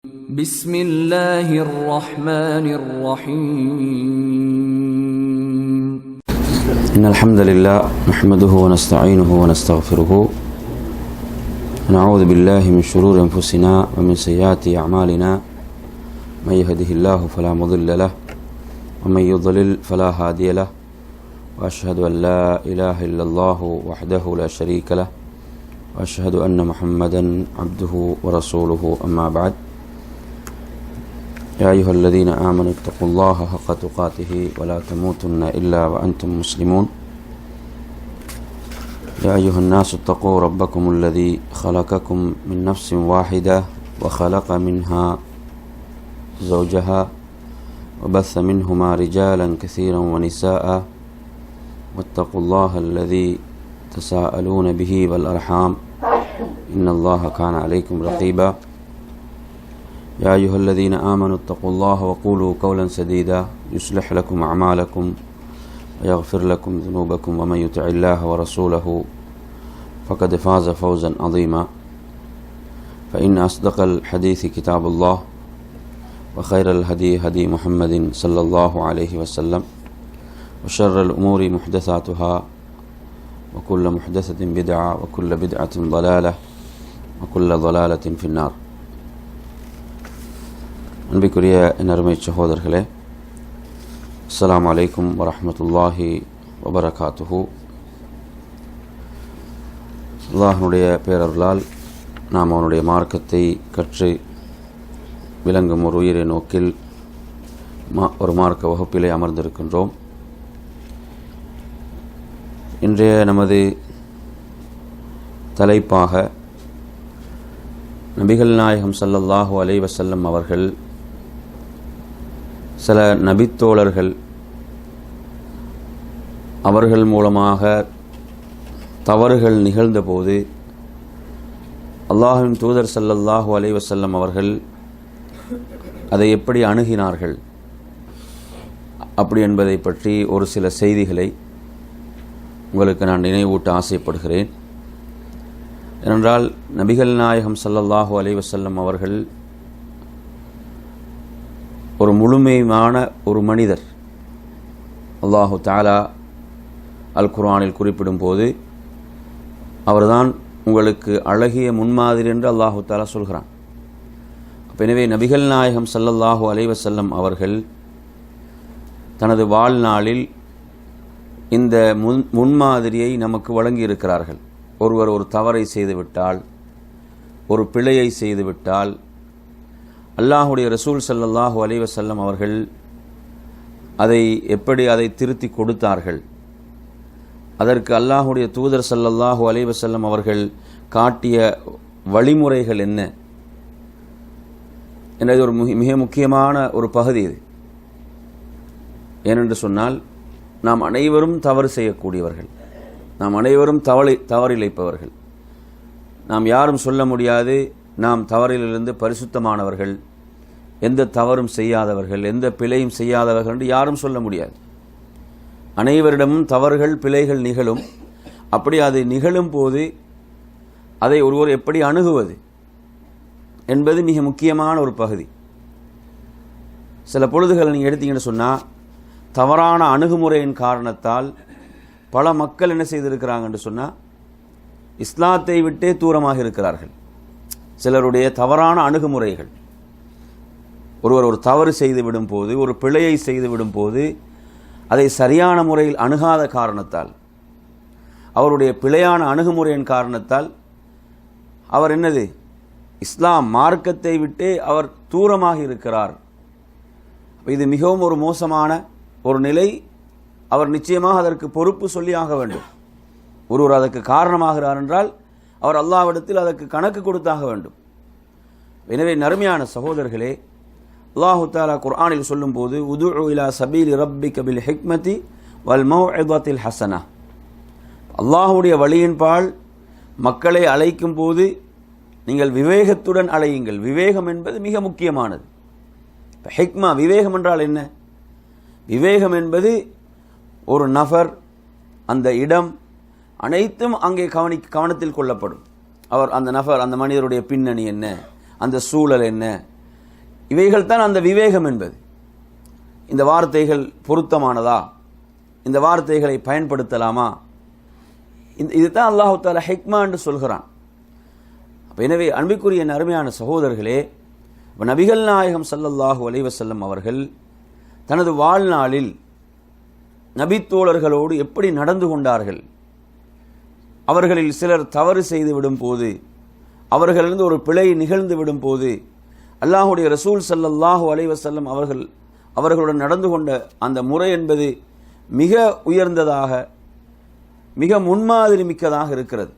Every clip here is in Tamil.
بسم الله الرحمن الرحيم إن الحمد لله نحمده ونستعينه ونستغفره ونعوذ بالله من شرور أنفسنا ومن سيئات أعمالنا من يهده الله فلا مضل له ومن يضلل فلا هادي له وأشهد أن لا إله إلا الله وحده لا شريك له وأشهد أن محمدا عبده ورسوله أما بعد يا أيها الذين آمنوا اتقوا الله حق تقاته ولا تموتن إلا وأنتم مسلمون يا أيها الناس اتقوا ربكم الذي خلقكم من نفس واحدة وخلق منها زوجها وبث منهما رجالا كثيرا ونساء واتقوا الله الذي تساءلون به والأرحام إن الله كان عليكم رقيبا يا أيها الذين آمنوا اتقوا الله وقولوا قولا سديدا يصلح لكم أعمالكم ويغفر لكم ذنوبكم ومن يطع الله ورسوله فقد فاز فوزا عظيما فإن أصدق الحديث كتاب الله وخير الهدي هدي محمد صلى الله عليه وسلم وشر الأمور محدثاتها وكل محدثة بدعة وكل بدعة ضلالة وكل ضلالة في النار. அன்பிற்குரிய என் அருமை சகோதரர்களே, அஸ்ஸலாமு அலைக்கும் வரஹ்மத்துல்லாஹி வபரகாத்துஹு. அல்லாஹ்வுடைய பேரருளால் நாம் அவனுடைய மார்க்கத்தை கற்று விளங்கும் ஒரு உயிரை நோக்கில் ஒரு மார்க்க வகுப்பிலே அமர்ந்திருக்கின்றோம். இன்றைய நமது தலைப்பாக நபிகள் நாயகம் ஸல்லல்லாஹு அலைஹி வஸல்லம் அவர்கள் சில நபித்தோழர்கள் அவர்கள் மூலமாக தவறுகள் நிகழ்ந்தபோது அல்லாஹ்வின் தூதர் ஸல்லல்லாஹு அலைஹி வஸல்லம் அவர்கள் அதை எப்படி அணுகினார்கள் அப்படி என்பதை பற்றி ஒரு சில செய்திகளை உங்களுக்கு நான் நினைவூட்ட ஆசைப்படுகிறேன். ஏனென்றால் நபிகள் நாயகம் ஸல்லல்லாஹு அலைஹி வஸல்லம் அவர்கள் ஒரு முழுமையான ஒரு மனிதர். அல்லாஹு தஆலா அல் குர்ஆனில் குறிப்பிடும் போது அவர்தான் உங்களுக்கு அழகிய முன்மாதிரி என்று அல்லாஹு தஆலா சொல்கிறான். எனவே நபிகள் நாயகம் ஸல்லல்லாஹு அலைஹி வஸல்லம் அவர்கள் தனது வாழ்நாளில் இந்த முன்மாதிரியை நமக்கு வழங்கியிருக்கிறார்கள். ஒருவர் ஒரு தவறை செய்துவிட்டால், ஒரு பிழையை செய்துவிட்டால், அல்லாஹுடைய ரசூல் ஸல்லல்லாஹு அலைஹி வஸல்லம் அவர்கள் அதை திருத்தி கொடுத்தார்கள். அதற்கு அல்லாஹுடைய தூதர் ஸல்லல்லாஹு அலைஹி வஸல்லம் அவர்கள் காட்டிய வழிமுறைகள் என்ன என்பது ஒரு மிக முக்கியமான ஒரு பகுதி இது. ஏனென்று சொன்னால், நாம் அனைவரும் தவறு செய்யக்கூடியவர்கள், நாம் அனைவரும் தவறிழைப்பவர்கள். நாம் யாரும் சொல்ல முடியாது நாம் தவறிலிருந்து பரிசுத்தமானவர்கள், எந்த தவறும் செய்யாதவர்கள், எந்த பிழையும் செய்யாதவர்கள் என்று யாரும் சொல்ல முடியாது. அனைவரிடமும் தவறுகள் பிழைகள் நிகழும். அப்படி அது நிகழும் போது அதை ஒருவர் எப்படி அணுகுவது என்பது மிக முக்கியமான ஒரு பகுதி. சில பொழுதுகள் நீங்கள் எடுத்தீங்கன்னு சொன்னால், தவறான அணுகுமுறையின் காரணத்தால் பல மக்கள் என்ன செய்திருக்கிறாங்க என்று சொன்னால், இஸ்லாத்தை விட்டே தூரமாக இருக்கிறார்கள். சிலருடைய தவறான அணுகுமுறைகள், ஒருவர் ஒரு தவறு செய்துவிடும் போது, ஒரு பிழையை செய்துவிடும் போது அதை சரியான முறையில் அணுகாத காரணத்தால், அவருடைய பிழையான அணுகுமுறையின் காரணத்தால் அவர் என்னது, இஸ்லாம் மார்க்கத்தை விட்டே அவர் தூரமாக இருக்கிறார். இது மிகவும் ஒரு மோசமான ஒரு நிலை. அவர் நிச்சயமாக அதற்கு பொறுப்பு சொல்லி ஆக வேண்டும். ஒருவர் அதற்கு காரணமாகிறார் என்றால் அவர் அல்லாஹ்விடத்தில் அதற்கு கணக்கு கொடுத்தாக வேண்டும். எனவே நறுமையான சகோதரர்களே, அல்லாஹு தஆலா குர்ஆனில் சொல்லும் போது, உதுஉ இலா சபீலி ரப்பிக பில் ஹிக்மதி வல் மௌஇதத்தில் ஹஸனா, அல்லாஹ்வுடைய வழியின்பால் மக்களை அழைக்கும் போது நீங்கள் விவேகத்துடன் அழையுங்கள். விவேகம் என்பது மிக முக்கியமானது. ஹிக்மா, விவேகம் என்றால் என்ன? விவேகம் என்பது ஒரு நபர், அந்த இடம் அனைத்தும் அங்கே கவனத்தில் கொள்ளப்படும். அவர் அந்த நபர், அந்த மனிதருடைய பின்னணி என்ன, அந்த சூழல் என்ன, இவைகள் தான் அந்த விவேகம் என்பது. இந்த வார்த்தைகள் பொருத்தமானதா, இந்த வார்த்தைகளை பயன்படுத்தலாமா, இதுதான் அல்லாஹ் தஆலா ஹிக்மா என்று சொல்கிறான். எனவே அன்பிற்குரிய அருமையான சகோதரர்களே, நபிகள் நாயகம் ஸல்லல்லாஹு அலைஹி வஸல்லம் அவர்கள் தனது வாழ்நாளில் நபித்தோழர்களோடு எப்படி நடந்து கொண்டார்கள், அவர்களில் சிலர் தவறு செய்து விடும் போது, அவர்களிலிருந்து ஒரு பிழை நிகழ்ந்து விடும் போது அல்லாஹ்வுடைய ரசூல் ஸல்லல்லாஹு அலைஹி வஸல்லம் அவர்களுடன் நடந்து கொண்ட அந்த முறை என்பது மிக உயர்ந்ததாக, மிக முன்மாதிரி மிக்கதாக இருக்கிறது.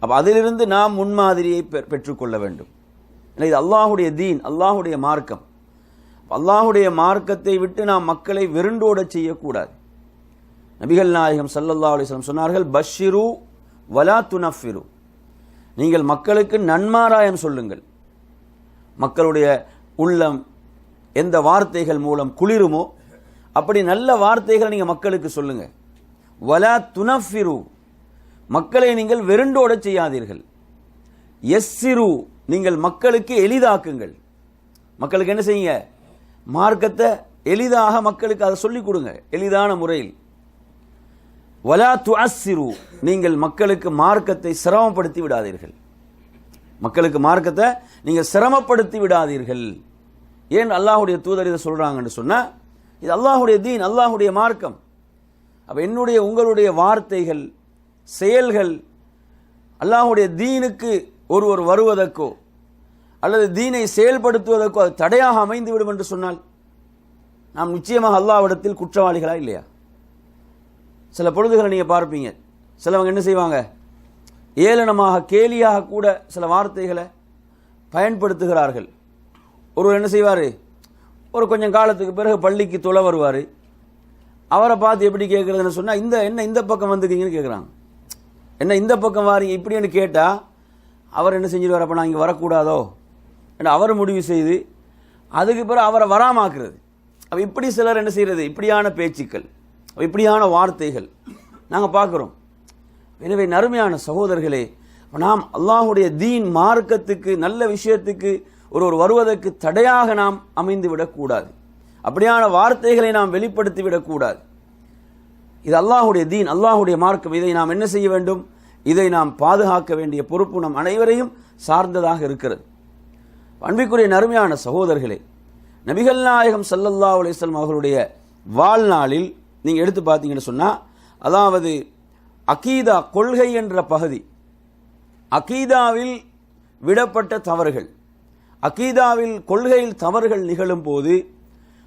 அப்போ அதிலிருந்து நாம் முன்மாதிரியை பெற்றுக்கொள்ள வேண்டும். இது அல்லாஹுடைய தீன், அல்லாஹுடைய மார்க்கம். அல்லாஹுடைய மார்க்கத்தை விட்டு நாம் மக்களை வெருண்டோட செய்யக்கூடாது. நபிகள் நாயகம் ஸல்லல்லாஹு அலைஹி வஸல்லம் சொன்னார்கள், பஷ்ஷிரு வலா துனஃபிரு, நீங்கள் மக்களுக்கு நன்மாராயம் சொல்லுங்கள். மக்களுடைய உள்ளம் எந்த வார்த்தைகள் மூலம் குளிருமோ அப்படி நல்ல வார்த்தைகளை நீங்கள் மக்களுக்கு சொல்லுங்க. வலா துனஃபிரு, மக்களை நீங்கள் வெருண்டோட செய்யாதீர்கள். யஸ்ஸிரு, நீங்கள் மக்களுக்கு எளிதாக்குங்கள். மக்களுக்கு என்ன செய்யுங்க, மார்க்கத்தை எளிதாக மக்களுக்கு அதை சொல்லிக் கொடுங்க, எளிதான முறையில். வலா துஅஸ்ஸிரு, நீங்கள் மக்களுக்கு மார்க்கத்தை சிரமப்படுத்தி விடாதீர்கள். மக்களுக்கு மார்க்கத்தை நீங்கள் சிரமப்படுத்தி விடாதீர்கள். ஏன் அல்லாஹுடைய தூதர் இதை சொல்றாங்கன்னு சொன்னா, இது அல்லாஹுடைய தீன், அல்லாஹுடைய மார்க்கம். அப்ப என்னுடைய உங்களுடைய வார்த்தைகள், செயல்கள் அல்லாஹுடைய தீனுக்கு ஒருவர் வருவதற்கோ அல்லது தீனை செயல்படுத்துவதற்கோ அது தடையாக அமைந்து விடும் என்று சொன்னால் நாம் நிச்சயமாக அல்லாஹ்விடத்தில் குற்றவாளிகளா இல்லையா? சில பொழுதுகளை நீங்க பார்ப்பீங்க, சிலவங்க என்ன செய்வாங்க, ஏளனமாக கேலியாக கூட சில வார்த்தைகளை பயன்படுத்துகிறார்கள். ஒருவர் என்ன செய்வார், ஒரு கொஞ்சம் காலத்துக்கு பிறகு பள்ளிக்கு தொலை வருவார். அவரை பார்த்து எப்படி கேட்கறதுன்னு சொன்னால், என்ன இந்த பக்கம் வந்துருக்கீங்கன்னு கேட்குறாங்க. என்ன இந்த பக்கம் வாரீங்க இப்படின்னு கேட்டால் அவர் என்ன செஞ்சிருவார், அப்போ நான் இங்கே வரக்கூடாதோ என்று அவர் முடிவு செய்து அதுக்கு பிறகு அவரை வராமாக்குறது. அப்போ இப்படி சிலர் என்ன செய்கிறது, இப்படியான பேச்சுக்கள், இப்படியான வார்த்தைகள் நாங்கள் பார்க்குறோம். எனவே நறுமையான சகோதரர்களே, நாம் அல்லாஹுடைய தீன் மார்க்கத்துக்கு, நல்ல விஷயத்துக்கு ஒருவர் வருவதற்கு தடையாக நாம் அமைந்து விடக்கூடாது. அப்படியான வார்த்தைகளை நாம் வெளிப்படுத்தி விடக்கூடாது. இது அல்லாஹுடைய தீன், அல்லாஹுடைய மார்க்கம். இதை நாம் என்ன செய்ய வேண்டும், இதை நாம் பாதுகாக்க வேண்டிய பொறுப்பு நம் அனைவரையும் சார்ந்ததாக இருக்கிறது. அன்பிற்குரிய நறுமையான சகோதரர்களே, நபிகள் நாயகம் ஸல்லல்லாஹு அலைஹி வஸல்லம் அவர்களுடைய வாழ்நாளில் நீங்க எடுத்து பார்த்தீங்கன்னு சொன்னா, அதாவது அகீதா, கொள்கை என்ற பகுதி, அகீதாவில் விடப்பட்ட தவறுகள், அகீதாவில் கொள்கையில் தவறுகள் நிகழும் போது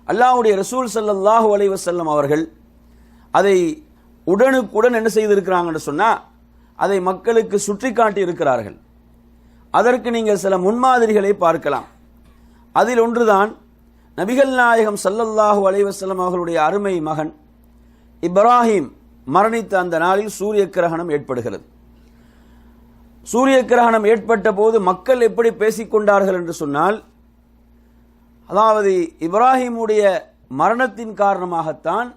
அல்லாஹ்வுடைய ரசூல் ஸல்லல்லாஹு அலைஹி வஸல்லம் அவர்கள் அதை உடனுக்குடன் என்ன செய்திருக்கிறாங்கன்னு சொன்னா, அதை மக்களுக்கு சுற்றி காட்டி இருக்கிறார்கள். அதற்கு நீங்கள் சில முன்மாதிரிகளை பார்க்கலாம். அதில் ஒன்றுதான் நபிகள் நாயகம் ஸல்லல்லாஹு அலைஹி வஸல்லம் அவர்களுடைய அருமை மகன் இப்ராஹிம் மரணித்த அந்த நாளில் சூரிய கிரகணம் ஏற்படுகிறது. சூரிய கிரகணம் ஏற்பட்ட போது மக்கள் எப்படி பேசிக்கொண்டார்கள் என்று சொன்னால், அதாவது இப்ராஹிமுடைய மரணத்தின் காரணமாகத்தான்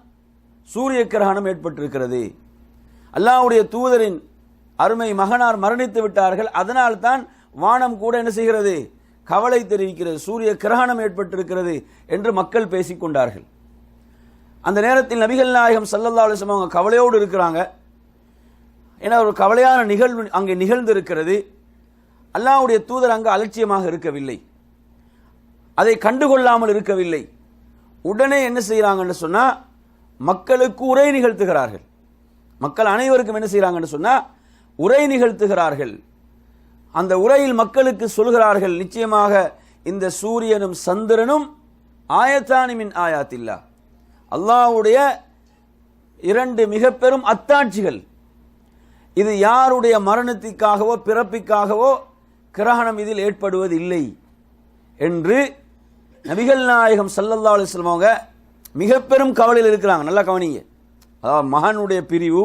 சூரிய கிரகணம் ஏற்பட்டிருக்கிறது, அல்லாஹ்வுடைய தூதரின் அருமை மகனார் மரணித்து விட்டார்கள், அதனால் தான் வானம் கூட என்ன செய்கிறது, கவலை தெரிவிக்கிறது, சூரிய கிரகணம் ஏற்பட்டிருக்கிறது என்று மக்கள் பேசிக்கொண்டார்கள். அந்த நேரத்தில் நபிகள் நாயகம் ஸல்லல்லாஹு அலைஹி வஸல்லம் அவங்க கவலையோடு இருக்கிறாங்க. ஏன்னா ஒரு கவலையான நிகழ்வு அங்கே நிகழ்ந்திருக்கிறது. அல்லாஹ்வுடைய தூதர் அங்கு அலட்சியமாக இருக்கவில்லை, அதை கண்டுகொள்ளாமல் இருக்கவில்லை. உடனே என்ன செய்யறாங்கன்னு சொன்னா, மக்களுக்கு உரை நிகழ்த்துகிறார்கள். மக்கள் அனைவருக்கும் என்ன செய்யறாங்கன்னு சொன்னா, உரை நிகழ்த்துகிறார்கள். அந்த உரையில் மக்களுக்கு சொல்கிறார்கள், நிச்சயமாக இந்த சூரியனும் சந்திரனும் ஆயத்தானி மின் ஆயாத்தில்லா, அல்லாஹ்வுடைய இரண்டு மிக பெரும் அத்தாட்சிகள். இது யாருடைய மரணத்திற்காகவோ பிறப்பிற்காகவோ கிரகணம் இதில் ஏற்படுவது இல்லை என்று நபிகள் நாயகம் ஸல்லல்லாஹு அலைஹி வஸல்லம் அவங்க மிக பெரும் கவலையில் இருக்கிறாங்க. நல்லா கவனிங்க, அதாவது மகனுடைய பிரிவு,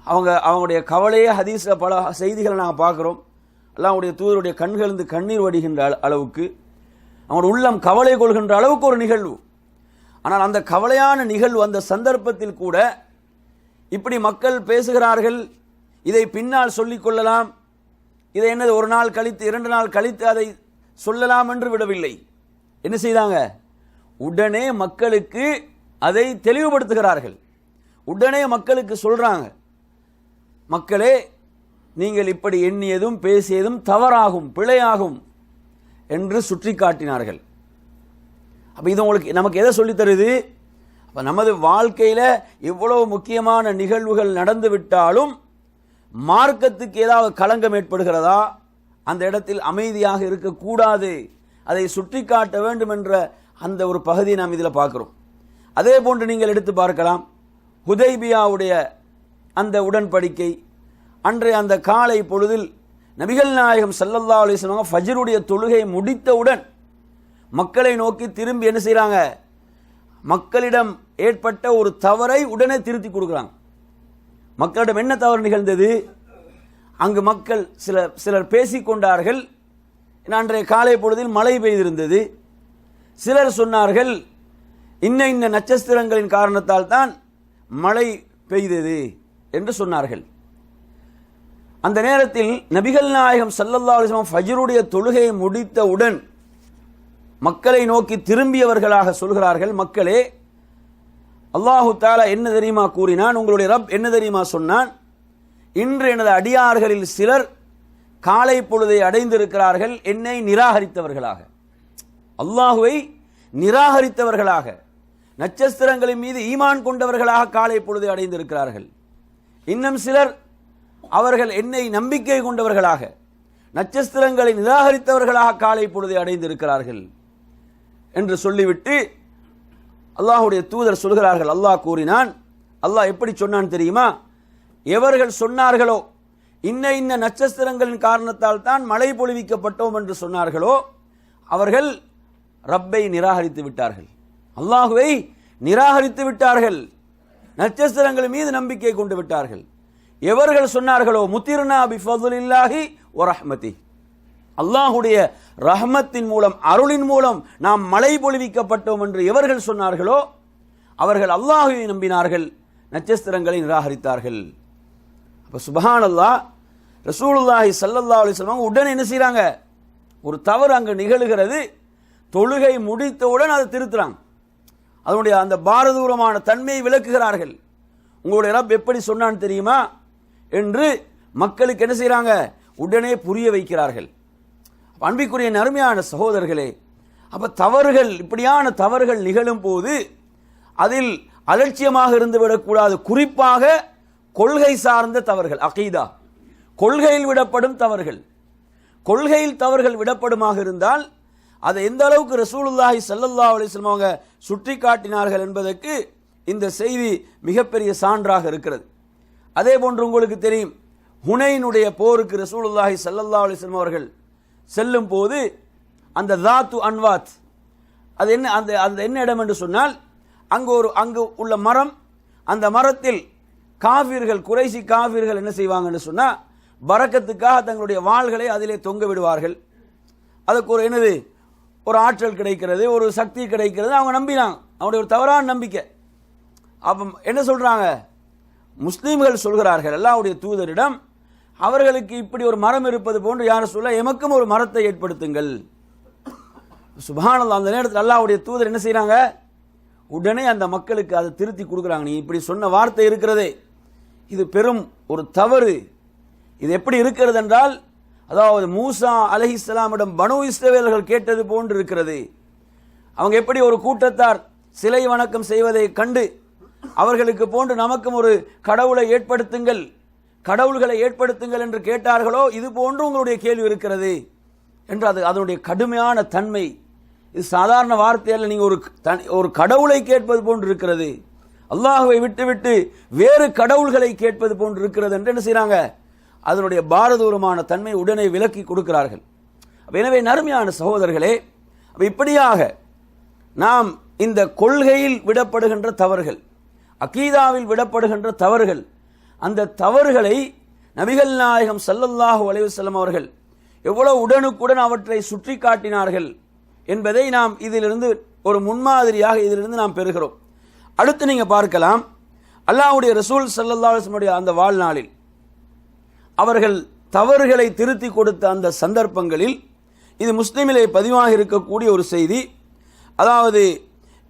அவங்களுடைய கவலையே ஹதீஸ்ல பல செய்திகளை நாங்கள் பார்க்குறோம். அல்லாஹ்வுடைய தூதருடைய கண்களிலிருந்து கண்ணீர் வடிகின்ற அளவுக்கு, அவங்களுடைய உள்ளம் கவலை கொள்கின்ற அளவுக்கு ஒரு நிகழ்வு. ஆனால் அந்த கவலையான நிகழ்வு, அந்த சந்தர்ப்பத்தில் கூட இப்படி மக்கள் பேசுகிறார்கள். இதை பின்னால் சொல்லிக் கொள்ளலாம், இதை என்னது ஒரு நாள் கழித்து 2 நாள் கழித்து அதை சொல்லலாம் என்று விடவில்லை. என்ன செய்தாங்க? உடனே மக்களுக்கு அதை தெளிவுபடுத்துகிறார்கள். உடனே மக்களுக்கு சொல்றாங்க, மக்களே நீங்கள் இப்படி எண்ணியதும் பேசியதும் தவறாகும், பிழையாகும் என்று சுற்றி காட்டினார்கள். அப்ப இது உங்களுக்கு நமக்கு எதை சொல்லி தருது? அப்ப நமது வாழ்க்கையில எவ்வளவு முக்கியமான நிகழ்வுகள் நடந்து விட்டாலும் மார்க்கத்துக்கு ஏதாவது களங்கம் ஏற்படுகிறதா, அந்த இடத்தில் அமைதியாக இருக்கக்கூடாது, அதை சுட்டி காட்ட வேண்டும் என்ற அந்த ஒரு பகுதியை நாம் இதில் பார்க்கிறோம். அதே போன்று நீங்கள் எடுத்து பார்க்கலாம், ஹுதைபியாவுடைய அந்த உடன்படிக்கை, அன்றைய அந்த காலை பொழுதில் நபிகள் நாயகம் ஸல்லல்லாஹு அலைஹி வஸல்லம் ஃபஜ்ருடைய தொழுகை முடித்தவுடன் மக்களை நோக்கி திரும்பி என்ன செய்றாங்க? மக்களிடம் ஏற்பட்ட ஒரு தவறை உடனே திருத்தி கொடுக்குறாங்க. மக்களிடம் என்ன தவறு நிகழ்ந்தது? அங்கு மக்கள் சிலர் பேசிக்கொண்டார்கள். அன்றைய காலை பொழுதில் மழை பெய்திருந்தது. சிலர் சொன்னார்கள், இன்ன நட்சத்திரங்களின் காரணத்தால் தான் மழை பெய்தது என்று சொன்னார்கள். அந்த நேரத்தில் நபிகள் நாயகம் ஸல்லல்லாஹு அலைஹி வஸல்லம் ஃபஜ்ருடைய தொழுகையை முடித்தவுடன் மக்களை நோக்கி திரும்பியவர்களாக சொல்கிறார்கள், மக்களே, அல்லாஹு தஆலா என்ன தெரியுமா கூறினான்? உங்களுடைய ரப் என்ன தெரியுமா சொன்னான்? இன்று எனது அடியார்களில் சிலர் காலை பொழுதை அடைந்திருக்கிறார்கள் என்னை நிராகரித்தவர்களாக, அல்லாஹுவை நிராகரித்தவர்களாக, நட்சத்திரங்களின் மீது ஈமான் கொண்டவர்களாக காலை பொழுதை அடைந்திருக்கிறார்கள். இன்னும் சிலர் அவர்கள் என்னை நம்பிக்கை கொண்டவர்களாக, நட்சத்திரங்களை நிராகரித்தவர்களாக காலை பொழுதை அடைந்திருக்கிறார்கள் என்று சொல்லிவிட்டு அல்லாஹுடைய தூதர் சொல்கிறார்கள், அல்லாஹ் கூறினான். அல்லாஹ் எப்படி சொன்னான் தெரியுமா? எவர்கள் சொன்னார்களோ இன்ன நட்சத்திரங்களின் காரணத்தால் தான் மழை பொழிவிக்கப்பட்டோம் என்று சொன்னார்களோ அவர்கள் ரப்பை நிராகரித்து விட்டார்கள், அல்லாஹுவை நிராகரித்து விட்டார்கள், நட்சத்திரங்கள் மீது நம்பிக்கை கொண்டு விட்டார்கள். எவர்கள் சொன்னார்களோ முத்திர்னா பிஃபதுலில்லாஹி வ ரஹ்மதி, அல்லாஹுடைய ரஹ்மத்தின் மூலம், அருளின் மூலம் நாம் மழை பொழிவிக்கப்பட்டோம் என்று எவர்கள் சொன்னார்களோ அவர்கள் அல்லாஹுவை நம்பினார்கள், நட்சத்திரங்களை நிராகரித்தார்கள். அப்ப சுப்ஹானல்லாஹ், ரசூலுல்லாஹி ஸல்லல்லாஹு அலைஹி வஸல்லம் உடனே என்ன செய்றாங்க? ஒரு தவறு அங்கு நிகழ்கிறது, தொழுகை முடித்தவுடன் அதை திருத்துறாங்க. அதனுடைய அந்த பாரதூரமான தன்மையை விளக்குகிறார்கள். உங்களுடைய ரப் எப்படி சொன்னான் தெரியுமா என்று மக்களுக்கு என்ன செய்றாங்க? உடனே புரிய வைக்கிறார்கள். அன்பிற்குரிய அருமையான சகோதரர்களே, அப்ப தவறுகள், இப்படியான தவறுகள் நிகழும் போது அதில் அலட்சியமாக இருந்து விடக்கூடாது. குறிப்பாக கொள்கை சார்ந்த தவறுகள், அகீதா, கொள்கையில் விடப்படும் தவறுகள், கொள்கையில் தவறுகள் விடப்படுமாக இருந்தால் அதை எந்த அளவுக்கு ரசூலுல்லாஹி ஸல்லல்லாஹு அலைஹி வஸல்லம் அவங்க சுட்டி காட்டினார்கள் என்பதற்கு இந்த செய்தி மிகப்பெரிய சான்றாக இருக்கிறது. அதே போன்று உங்களுக்கு தெரியும், ஹுனைனுடைய போருக்கு ரசூலுல்லாஹி ஸல்லல்லாஹு அலைஹி வஸல்லம் அவர்கள் செல்லும் போது அந்த தாத்து அன்வாத், அது என்ன, அந்த என்ன இடம் என்று சொன்னால் அங்கு உள்ள மரம், அந்த மரத்தில் காஃபிர்கள், குறைசி காஃபிர்கள் என்ன செய்வாங்கன்னு சொன்னா பரக்கத்துக்காக தங்களுடைய வாள்களை அதிலே தொங்க விடுவார்கள். அதுக்கு ஒரு என்னது, ஒரு ஆற்றல் கிடைக்கிறது, ஒரு சக்தி கிடைக்கிறது, அவங்க நம்பினாங்க. அவங்களுடைய ஒரு தவறான நம்பிக்கை. அப்ப என்ன சொல்றாங்க? முஸ்லீம்கள் சொல்கிறார்கள் அல்லாஹ்வுடைய தூதரிடம், அவர்களுக்கு இப்படி ஒரு மரம் இருப்பது போன்று யார சொல்ல, எமக்கும் ஒரு மரத்தை ஏற்படுத்துங்கள். சுப்ஹானல்லாஹ், அந்த நேரத்தில் அல்லாஹ்வுடைய தூதர் என்ன செய்றாங்க? உடனே அந்த மக்களுக்கு அதை திருத்தி கொடுக்குறாங்க. நீ இப்படி சொன்ன வார்த்தை இருக்கிறதே, இது பெரும் ஒரு தவறு. இது எப்படி இருக்கிறது என்றால், அதாவது மூசா அலைஹிஸ்ஸலாமிடம் பனு இஸ்ரவேலர்கள் கேட்டது போன்று இருக்கிறது. அவங்க எப்படி ஒரு கூட்டத்தார் சிலை வணக்கம் செய்வதை கண்டு அவர்களுக்கு போன்று நமக்கும் ஒரு கடவுளை ஏற்படுத்துங்கள், கடவுள்களை ஏற்படுத்துங்கள் என்று கேட்டார்களோ, இது போன்று உங்களுடைய கேள்வி இருக்கிறது என்று அதனுடைய கடுமையான தன்மை. இது சாதாரண வார்த்தையால் நீங்க ஒரு கடவுளை கேட்பது போன்று இருக்கிறது, அல்லாஹ்வை விட்டுவிட்டு வேறு கடவுள்களை கேட்பது போன்று இருக்கிறது என்று என்ன செய்றாங்க? அதனுடைய பாரதூரமான தன்மை உடனே விலக்கி கொடுக்கிறார்கள். எனவே நறுமையான சகோதரர்களே, இப்படியாக நாம் இந்த கொள்கையில் விடப்படுகின்ற தவறுகள், அகீதாவில் விடப்படுகின்ற தவறுகள், அந்த தவறுகளை நபிகள் நாயகம் ஸல்லல்லாஹு அலைஹி வஸல்லம் அவர்கள் எவ்வளவு உடனுக்குடன் அவற்றை சுற்றி காட்டினார்கள் என்பதை நாம் இதிலிருந்து ஒரு முன்மாதிரியாக இதிலிருந்து நாம் பெறுகிறோம். அடுத்து நீங்க பார்க்கலாம், அல்லாஹ்வுடைய ரசூல் ஸல்லல்லாஹு அலைஹி வஸல்லம் அந்த வாழ்நாளில் அவர்கள் தவறுகளை திருத்தி கொடுத்த அந்த சந்தர்ப்பங்களில் இது முஸ்லிமிலே பதிவாக இருக்கக்கூடிய ஒரு செய்தி. அதாவது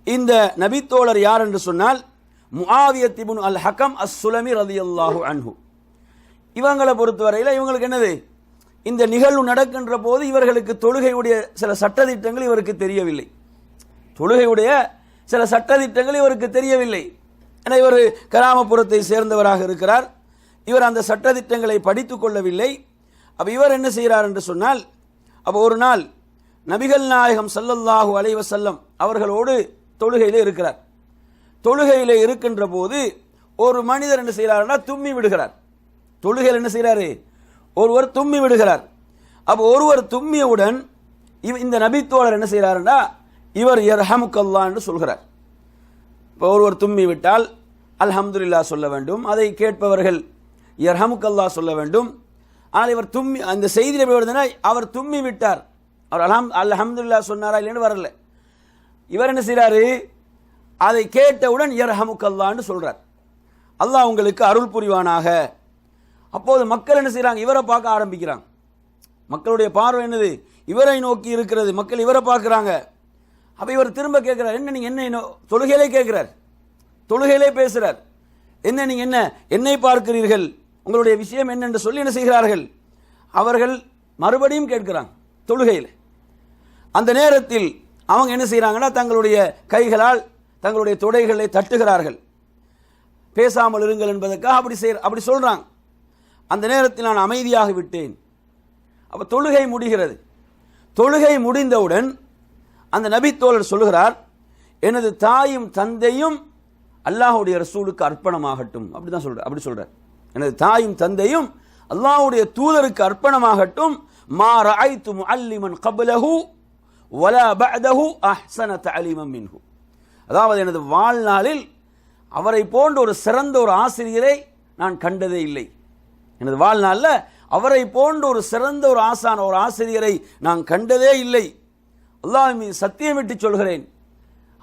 இந்த நபித்தோழர் யார் என்று சொன்னால் முஆவியத் இப்னு அல் ஹக்கம் அஸ்-சுலமி ரலியல்லாஹு அன்ஹு. இவங்களை பொறுத்தவரையில் இவங்களுக்கு என்னது, இந்த நிகழ்வு நடக்கின்ற போது இவர்களுக்கு தொழுகையுடைய சில சட்டதிட்டங்கள் இவருக்கு தெரியவில்லை. தொழுகையுடைய சில சட்டதிட்டங்கள் இவருக்கு தெரியவில்லை. ஏன்னா இவர் கிராமப்புறத்தை சேர்ந்தவராக இருக்கிறார். இவர் அந்த சட்டதிட்டங்களை படித்துக் கொள்ளவில்லை. அப்ப இவர் என்ன செய்கிறார் என்று சொன்னால், அப்போ ஒரு நாள் நபிகள் நாயகம் ஸல்லல்லாஹு அலைஹி வஸல்லம் அவர்களோடு தொழுகையிலே இருக்கிறார். தொழுகையிலே இருக்கின்ற போது ஒரு மனிதர் என்ன செய்கிறார்னா தும்மி விடுகிறார். தொழுகையில் என்ன செய்கிறாரு, ஒருவர் தும்மி விடுகிறார். அப்போ ஒருவர் தும்மியவுடன் இந்த நபித்தோழர் என்ன செய்கிறாருன்னா இவர் யர்ஹமுக்கல்லாஹ் என்று சொல்கிறார். இப்போ ஒருவர் தும்மி விட்டால் அல்ஹம்துலில்லாஹ் சொல்ல வேண்டும், அதை கேட்பவர்கள் யர்ஹமுக்கல்லாஹ் சொல்ல வேண்டும். ஆனால் இவர் தும்மி, அந்த செய்தியில் எப்படி வருதுன்னா அவர் தும்மி விட்டார், அவர் அல்ஹம்துலில்லாஹ் சொன்னாரா இல்லைன்னு வரல. இவர் என்ன செய்கிறாரு, அதை கேட்டவுடன் யர்ஹமுக்கல்லாஹ்னு சொல்றார், அல்லாஹ் உங்களுக்கு அருள் புரிவானாக. அப்போது மக்கள் என்ன செய்றாங்க, இவரை பார்க்க ஆரம்பிக்கிறாங்க. மக்களுடைய பார்வை என்னது, இவரை நோக்கி இருக்கிறது. மக்கள் இவரை பார்க்கிறாங்க. அப்ப இவர் திரும்ப கேட்கிறார், என்ன நீங்க என்ன தொழுகையிலே கேட்கிறார், தொழுகையிலே பேசுறார், என்ன நீங்க என்ன என்னை பார்க்கிறீர்கள், உங்களுடைய விஷயம் என்ன என்று சொல்லி என்ன செய்கிறார்கள், அவர்கள் மறுபடியும் கேட்கிறாங்க தொழுகையில். அந்த நேரத்தில் அவங்க என்ன செய்யறாங்கன்னா தங்களுடைய கைகளால் தங்களுடைய தொடைகளை தட்டுகிறார்கள், பேசாமல் இருங்கள் என்பதற்காக அப்படி சொல்றாங்க. அந்த நேரத்தில் நான் அமைதியாக விட்டேன். அப்ப தொழுகை முடிகிறது. தொழுகை முடிந்தவுடன் அந்த நபித்தோழர் சொல்கிறார், எனது தாயும் தந்தையும் அல்லாஹ்வுடைய ரசூலுக்கு அர்ப்பணமாகட்டும். அப்படிதான் சொல்றார். அப்படி சொல்றார், எனது தாயும் தந்தையும் அல்லாஹ்வுடைய தூதருக்கு அர்ப்பணமாகட்டும். மா ரஅய்து முஅல்லிமன் கப்லஹு வலா பஅதஹு அஹ்ஸன தஅலீமன் மின்ஹு. அதாவது எனது வாழ்நாளில் அவரை போன்ற ஒரு சிறந்த ஒரு ஆசிரியரை நான் கண்டதே இல்லை. எனது வாழ்நாளில் அவரை போன்ற ஒரு சிறந்த ஒரு ஆசான ஒரு ஆசிரியரை நான் கண்டதே இல்லை. அல்லாஹ் மீது சத்தியமிட்டு சொல்கிறேன்,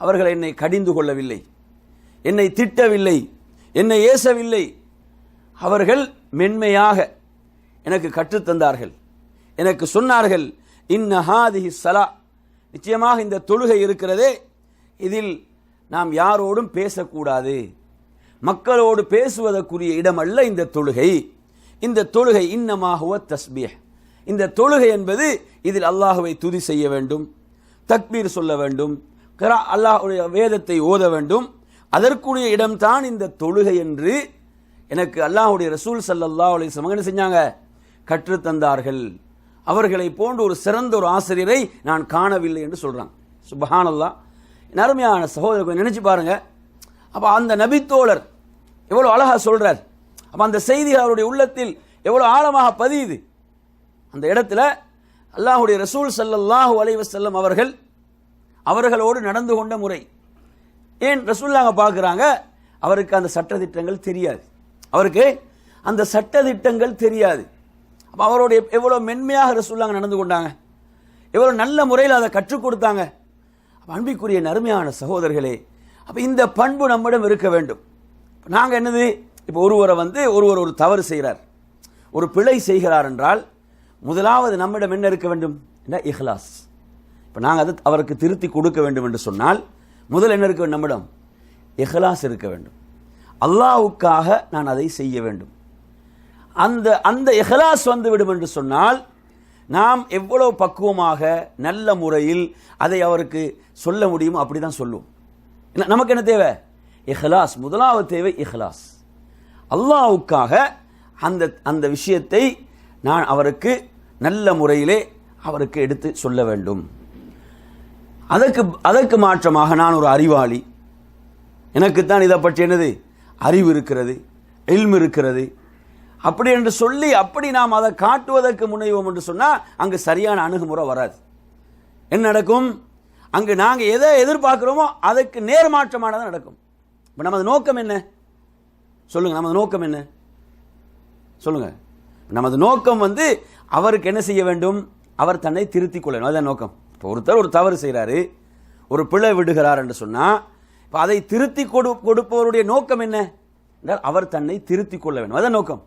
அவர்கள் என்னை கடிந்து கொள்ளவில்லை, என்னை திட்டவில்லை, என்னை ஏசவில்லை. அவர்கள் மென்மையாக எனக்கு கற்றுத்தந்தார்கள், எனக்கு சொன்னார்கள், இன்ன ஹாதிஹி ஸலா, நிச்சயமாக இந்த தொழுகை இருக்கிறதே, இதில் நாம் யாரோடும் பேசக்கூடாது, மக்களோடு பேசுவதற்குரிய இடம் அல்ல இந்த தொழுகை. இந்த தொழுகை இன்னமா ஹுவ தஸ்பீஹ், இந்த தொழுகை என்பது இதில் அல்லாஹ்வை துதி செய்ய வேண்டும், தக்பீர் சொல்ல வேண்டும், அல்லாஹ்வுடைய வேதத்தை ஓத வேண்டும், அதற்குரிய இடம்தான் இந்த தொழுகை என்று எனக்கு அல்லாஹ்வுடைய ரசூல் ஸல்லல்லாஹு அலைஹி வஸல்லம் என்ன செஞ்சாங்க, கற்றுத்தந்தார்கள். அவர்களை போன்ற ஒரு சிறந்த ஒரு ஆசிரியரை நான் காணவில்லை என்று சொல்றாங்க. சுப்ஹானல்லாஹ். அருமையான சகோதரர்கள் நினைச்சு பாருங்க. அப்ப அந்த நபித்தோழர் எவ்வளவு அழகா சொல்றார். அப்ப அந்த செய்தி அவருடைய உள்ளத்தில் எவ்வளவு ஆழமாக பதியுது. அந்த இடத்துல அல்லாஹ்வுடைய ரசூல் ஸல்லல்லாஹு அலைஹி வஸல்லம் அவர்களோடு நடந்து கொண்ட முறை. ஏன் ரசூலுல்லாஹ் பார்க்கறாங்க, அவருக்கு அந்த சட்டதிட்டங்கள் தெரியாது, அவருக்கு அந்த சட்டதிட்டங்கள் தெரியாது. அப்ப அவரோட எவ்வளவு மென்மையாக ரசூலுல்லாஹ் நடந்து கொண்டாங்க, எவ்வளவு நல்ல முறையில் அதை கற்றுக் கொடுத்தாங்க. அன்பிற்குரிய நறுமையான சகோதரர்களே, அப்ப இந்த பண்பு நம்மிடம் இருக்க வேண்டும். நாங்க என்னது, இப்போ ஒருவர் ஒரு தவறு செய்கிறார், ஒரு பிழை செய்கிறார் என்றால் முதலாவது நம்மிடம் என்ன இருக்க வேண்டும், இஹ்லாஸ். இப்போ நாங்கள் அது அவருக்கு திருத்தி கொடுக்க வேண்டும் என்று சொன்னால் முதல் என்ன இருக்க வேண்டும், நம்மிடம் இஹ்லாஸ் இருக்க வேண்டும். அல்லாஹ்வுக்காக நான் அதை செய்ய வேண்டும். அந்த இஹ்லாஸ் வந்துவிடும் என்று சொன்னால் நாம் எவ்வளவு பக்குவமாக நல்ல முறையில் அதை அவருக்கு சொல்ல முடியுமோ அப்படிதான் சொல்லுவோம். நமக்கு என்ன தேவை, இஹ்லாஸ். முதலாவது தேவை இஹ்லாஸ். அல்லாஹ்வுக்காக அந்த விஷயத்தை நான் அவருக்கு நல்ல முறையிலே அவருக்கு எடுத்து சொல்ல வேண்டும். அதற்கு மாற்றமாக நான் ஒரு அறிவாளி, எனக்குத்தான் இதை பற்றி என்னது அறிவு இருக்கிறது, இல்மு இருக்கிறது, அப்படி என்று சொல்லி அப்படி நாம் அதை காட்டுவதற்கு முனைவோம் என்று சொன்னால் அங்கு சரியான அணுகுமுறை வராது. என்ன நடக்கும், அங்கு நாங்கள் எதை எதிர்பார்க்கிறோமோ அதுக்கு நேர்மாற்றமானதான் நடக்கும். இப்போ நமது நோக்கம் என்ன சொல்லுங்க, நமது நோக்கம் என்ன சொல்லுங்க. நமது நோக்கம் அவருக்கு என்ன செய்ய வேண்டும், அவர் தன்னை திருத்திக் கொள்ளணும், அதுதான் நோக்கம். இப்போ ஒருத்தர் ஒரு தவறு செய்கிறாரு, ஒரு பிழை விடுகிறார் என்று சொன்னால் இப்போ அதை திருத்தி கொடுப்பவருடைய நோக்கம் என்ன என்றால் அவர் தன்னை திருத்திக் கொள்ள வேண்டும், அதுதான் நோக்கம்.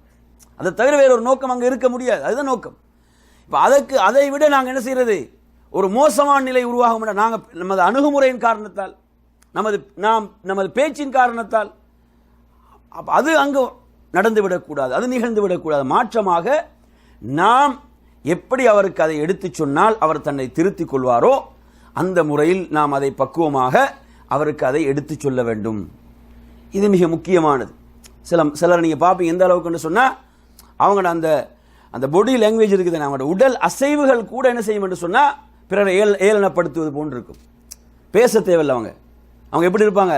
அதை தவிர வேற ஒரு நோக்கம் அங்கே இருக்க முடியாது, அதுதான் நோக்கம். இப்போ அதை விட நாங்கள் என்ன செய்யறது, ஒரு மோசமான நிலை உருவாகும். நாங்கள் நமது அணுகுமுறையின் காரணத்தால், நமது பேச்சின் காரணத்தால் அது அங்கு நடந்துவிடக்கூடாது, அது நிகழ்ந்துவிடக்கூடாது. மாற்றமாக நாம் எப்படி அவருக்கு அதை எடுத்து சொன்னால் அவர் தன்னை திருத்திக் கொள்வாரோ அந்த முறையில் நாம் அதை பக்குவமாக அவருக்கு அதை எடுத்து சொல்ல வேண்டும். இது மிக முக்கியமானது. சிலர் நீங்க பார்ப்பீங்க எந்த அளவுக்கு சொன்னா அவங்க அந்த பாடி லாங்குவேஜ் இருக்குது, அவங்களோட உடல் அசைவுகள் கூட என்ன செய்யும் என்று சொன்னா பிறரை ஏளனப்படுத்துவது போன்று இருக்கும். பேச தேவையில்லை. அவங்க எப்படி இருப்பாங்க,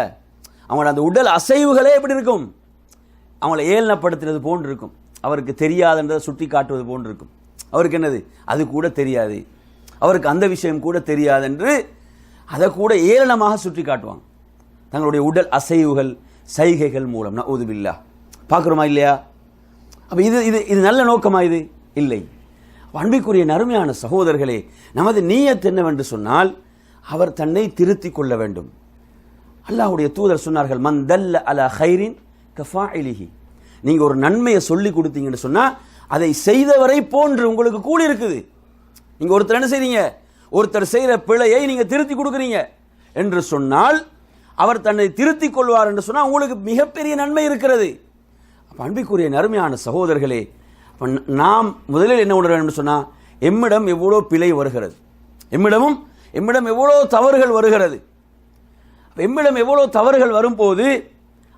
அவங்களோட அந்த உடல் அசைவுகளே எப்படி இருக்கும், அவங்களை ஏளனப்படுத்துறது போன்று இருக்கும். அவருக்கு தெரியாதுன்றதை சுட்டி காட்டுவது போன்று இருக்கும். அவருக்கு என்னது அது கூட தெரியாது, அவருக்கு அந்த விஷயம் கூட தெரியாது என்று அதை கூட ஏளனமாக சுட்டி காட்டுவாங்க தங்களுடைய உடல் அசைவுகள் சைகைகள் மூலம். நஊது பில்லாஹ். பார்க்குறோமா இல்லையா? அப்ப இது நல்ல நோக்கமா? இது இல்லை. அன்பிற்குரிய நறுமையான சகோதரர்களே, நமது நீயத் என்னவென்று சொன்னால் அவர் தன்னை திருத்திக் கொள்ள வேண்டும். அல்லாஹ்வுடைய தூதர் சொன்னார்கள், மன் தல்ல அலா கைரின் கஃபாயிலிஹி. நீங்க ஒரு நன்மையை சொல்லி கொடுத்தீங்கன்னு சொன்னா அதை செய்தவரை போன்று உங்களுக்கு கூலி இருக்குது. நீங்க ஒருத்தர் என்ன செய்றீங்க, ஒருத்தர் செய்யற பிழையை நீங்க திருத்தி கொடுக்குறீங்க என்று சொன்னால் அவர் தன்னை திருத்திக் கொள்வார் என்று சொன்னால் உங்களுக்கு மிகப்பெரிய நன்மை இருக்கிறது. அன்பிற்குரிய நறுமையான சகோதரர்களே, நாம் முதலில் என்ன உணர வேண்டும் சொன்னா எம்மிடம் எவ்வளோ பிழை வருகிறது, எம்மிடம் எவ்வளோ தவறுகள் வருகிறது. எம்மிடம் எவ்வளோ தவறுகள் வரும்போது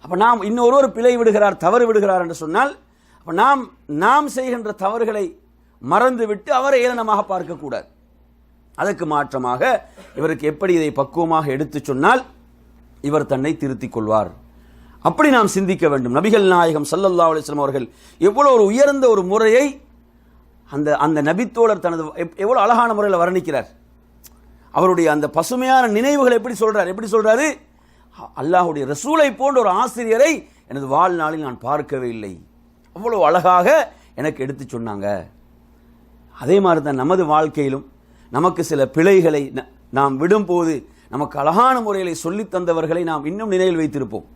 அப்ப நாம் இன்னொரு பிழை விடுகிறார், தவறு விடுகிறார் என்று சொன்னால் அப்ப நாம் செய்கின்ற தவறுகளை மறந்துவிட்டு அவரை ஏளனமாக பார்க்கக்கூடாது. அதற்கு மாற்றமாக இவருக்கு எப்படி இதை பக்குவமாக எடுத்து சொன்னால் இவர் தன்னை திருத்திக் கொள்வார், அப்படி நாம் சிந்திக்க வேண்டும். நபிகள் நாயகம் ஸல்லல்லாஹு அலைஹி வஸல்லம் அவர்கள் எவ்வளவு ஒரு உயர்ந்த ஒரு முறையை அந்த நபித்தோழர் தனது எவ்வளவு அழகான முறையில் வர்ணிக்கிறார். அவருடைய அந்த பசுமையான நினைவுகள் எப்படி சொல்றாரு, அல்லாஹ்வுடைய ரசூலை போன்ற ஒரு ஆசிரியரை எனது வாழ்நாளில் நான் பார்க்கவே இல்லை, அவ்வளவு அழகாக எனக்கு எடுத்து சொன்னாங்க. அதே மாதிரி தான் நமது வாழ்க்கையிலும் நமக்கு சில பிழைகளை நாம் விடும்போது நமக்கு அழகான முறையில் சொல்லி தந்தவர்களை நாம் இன்னும் நினைவில் வைத்திருப்போம்.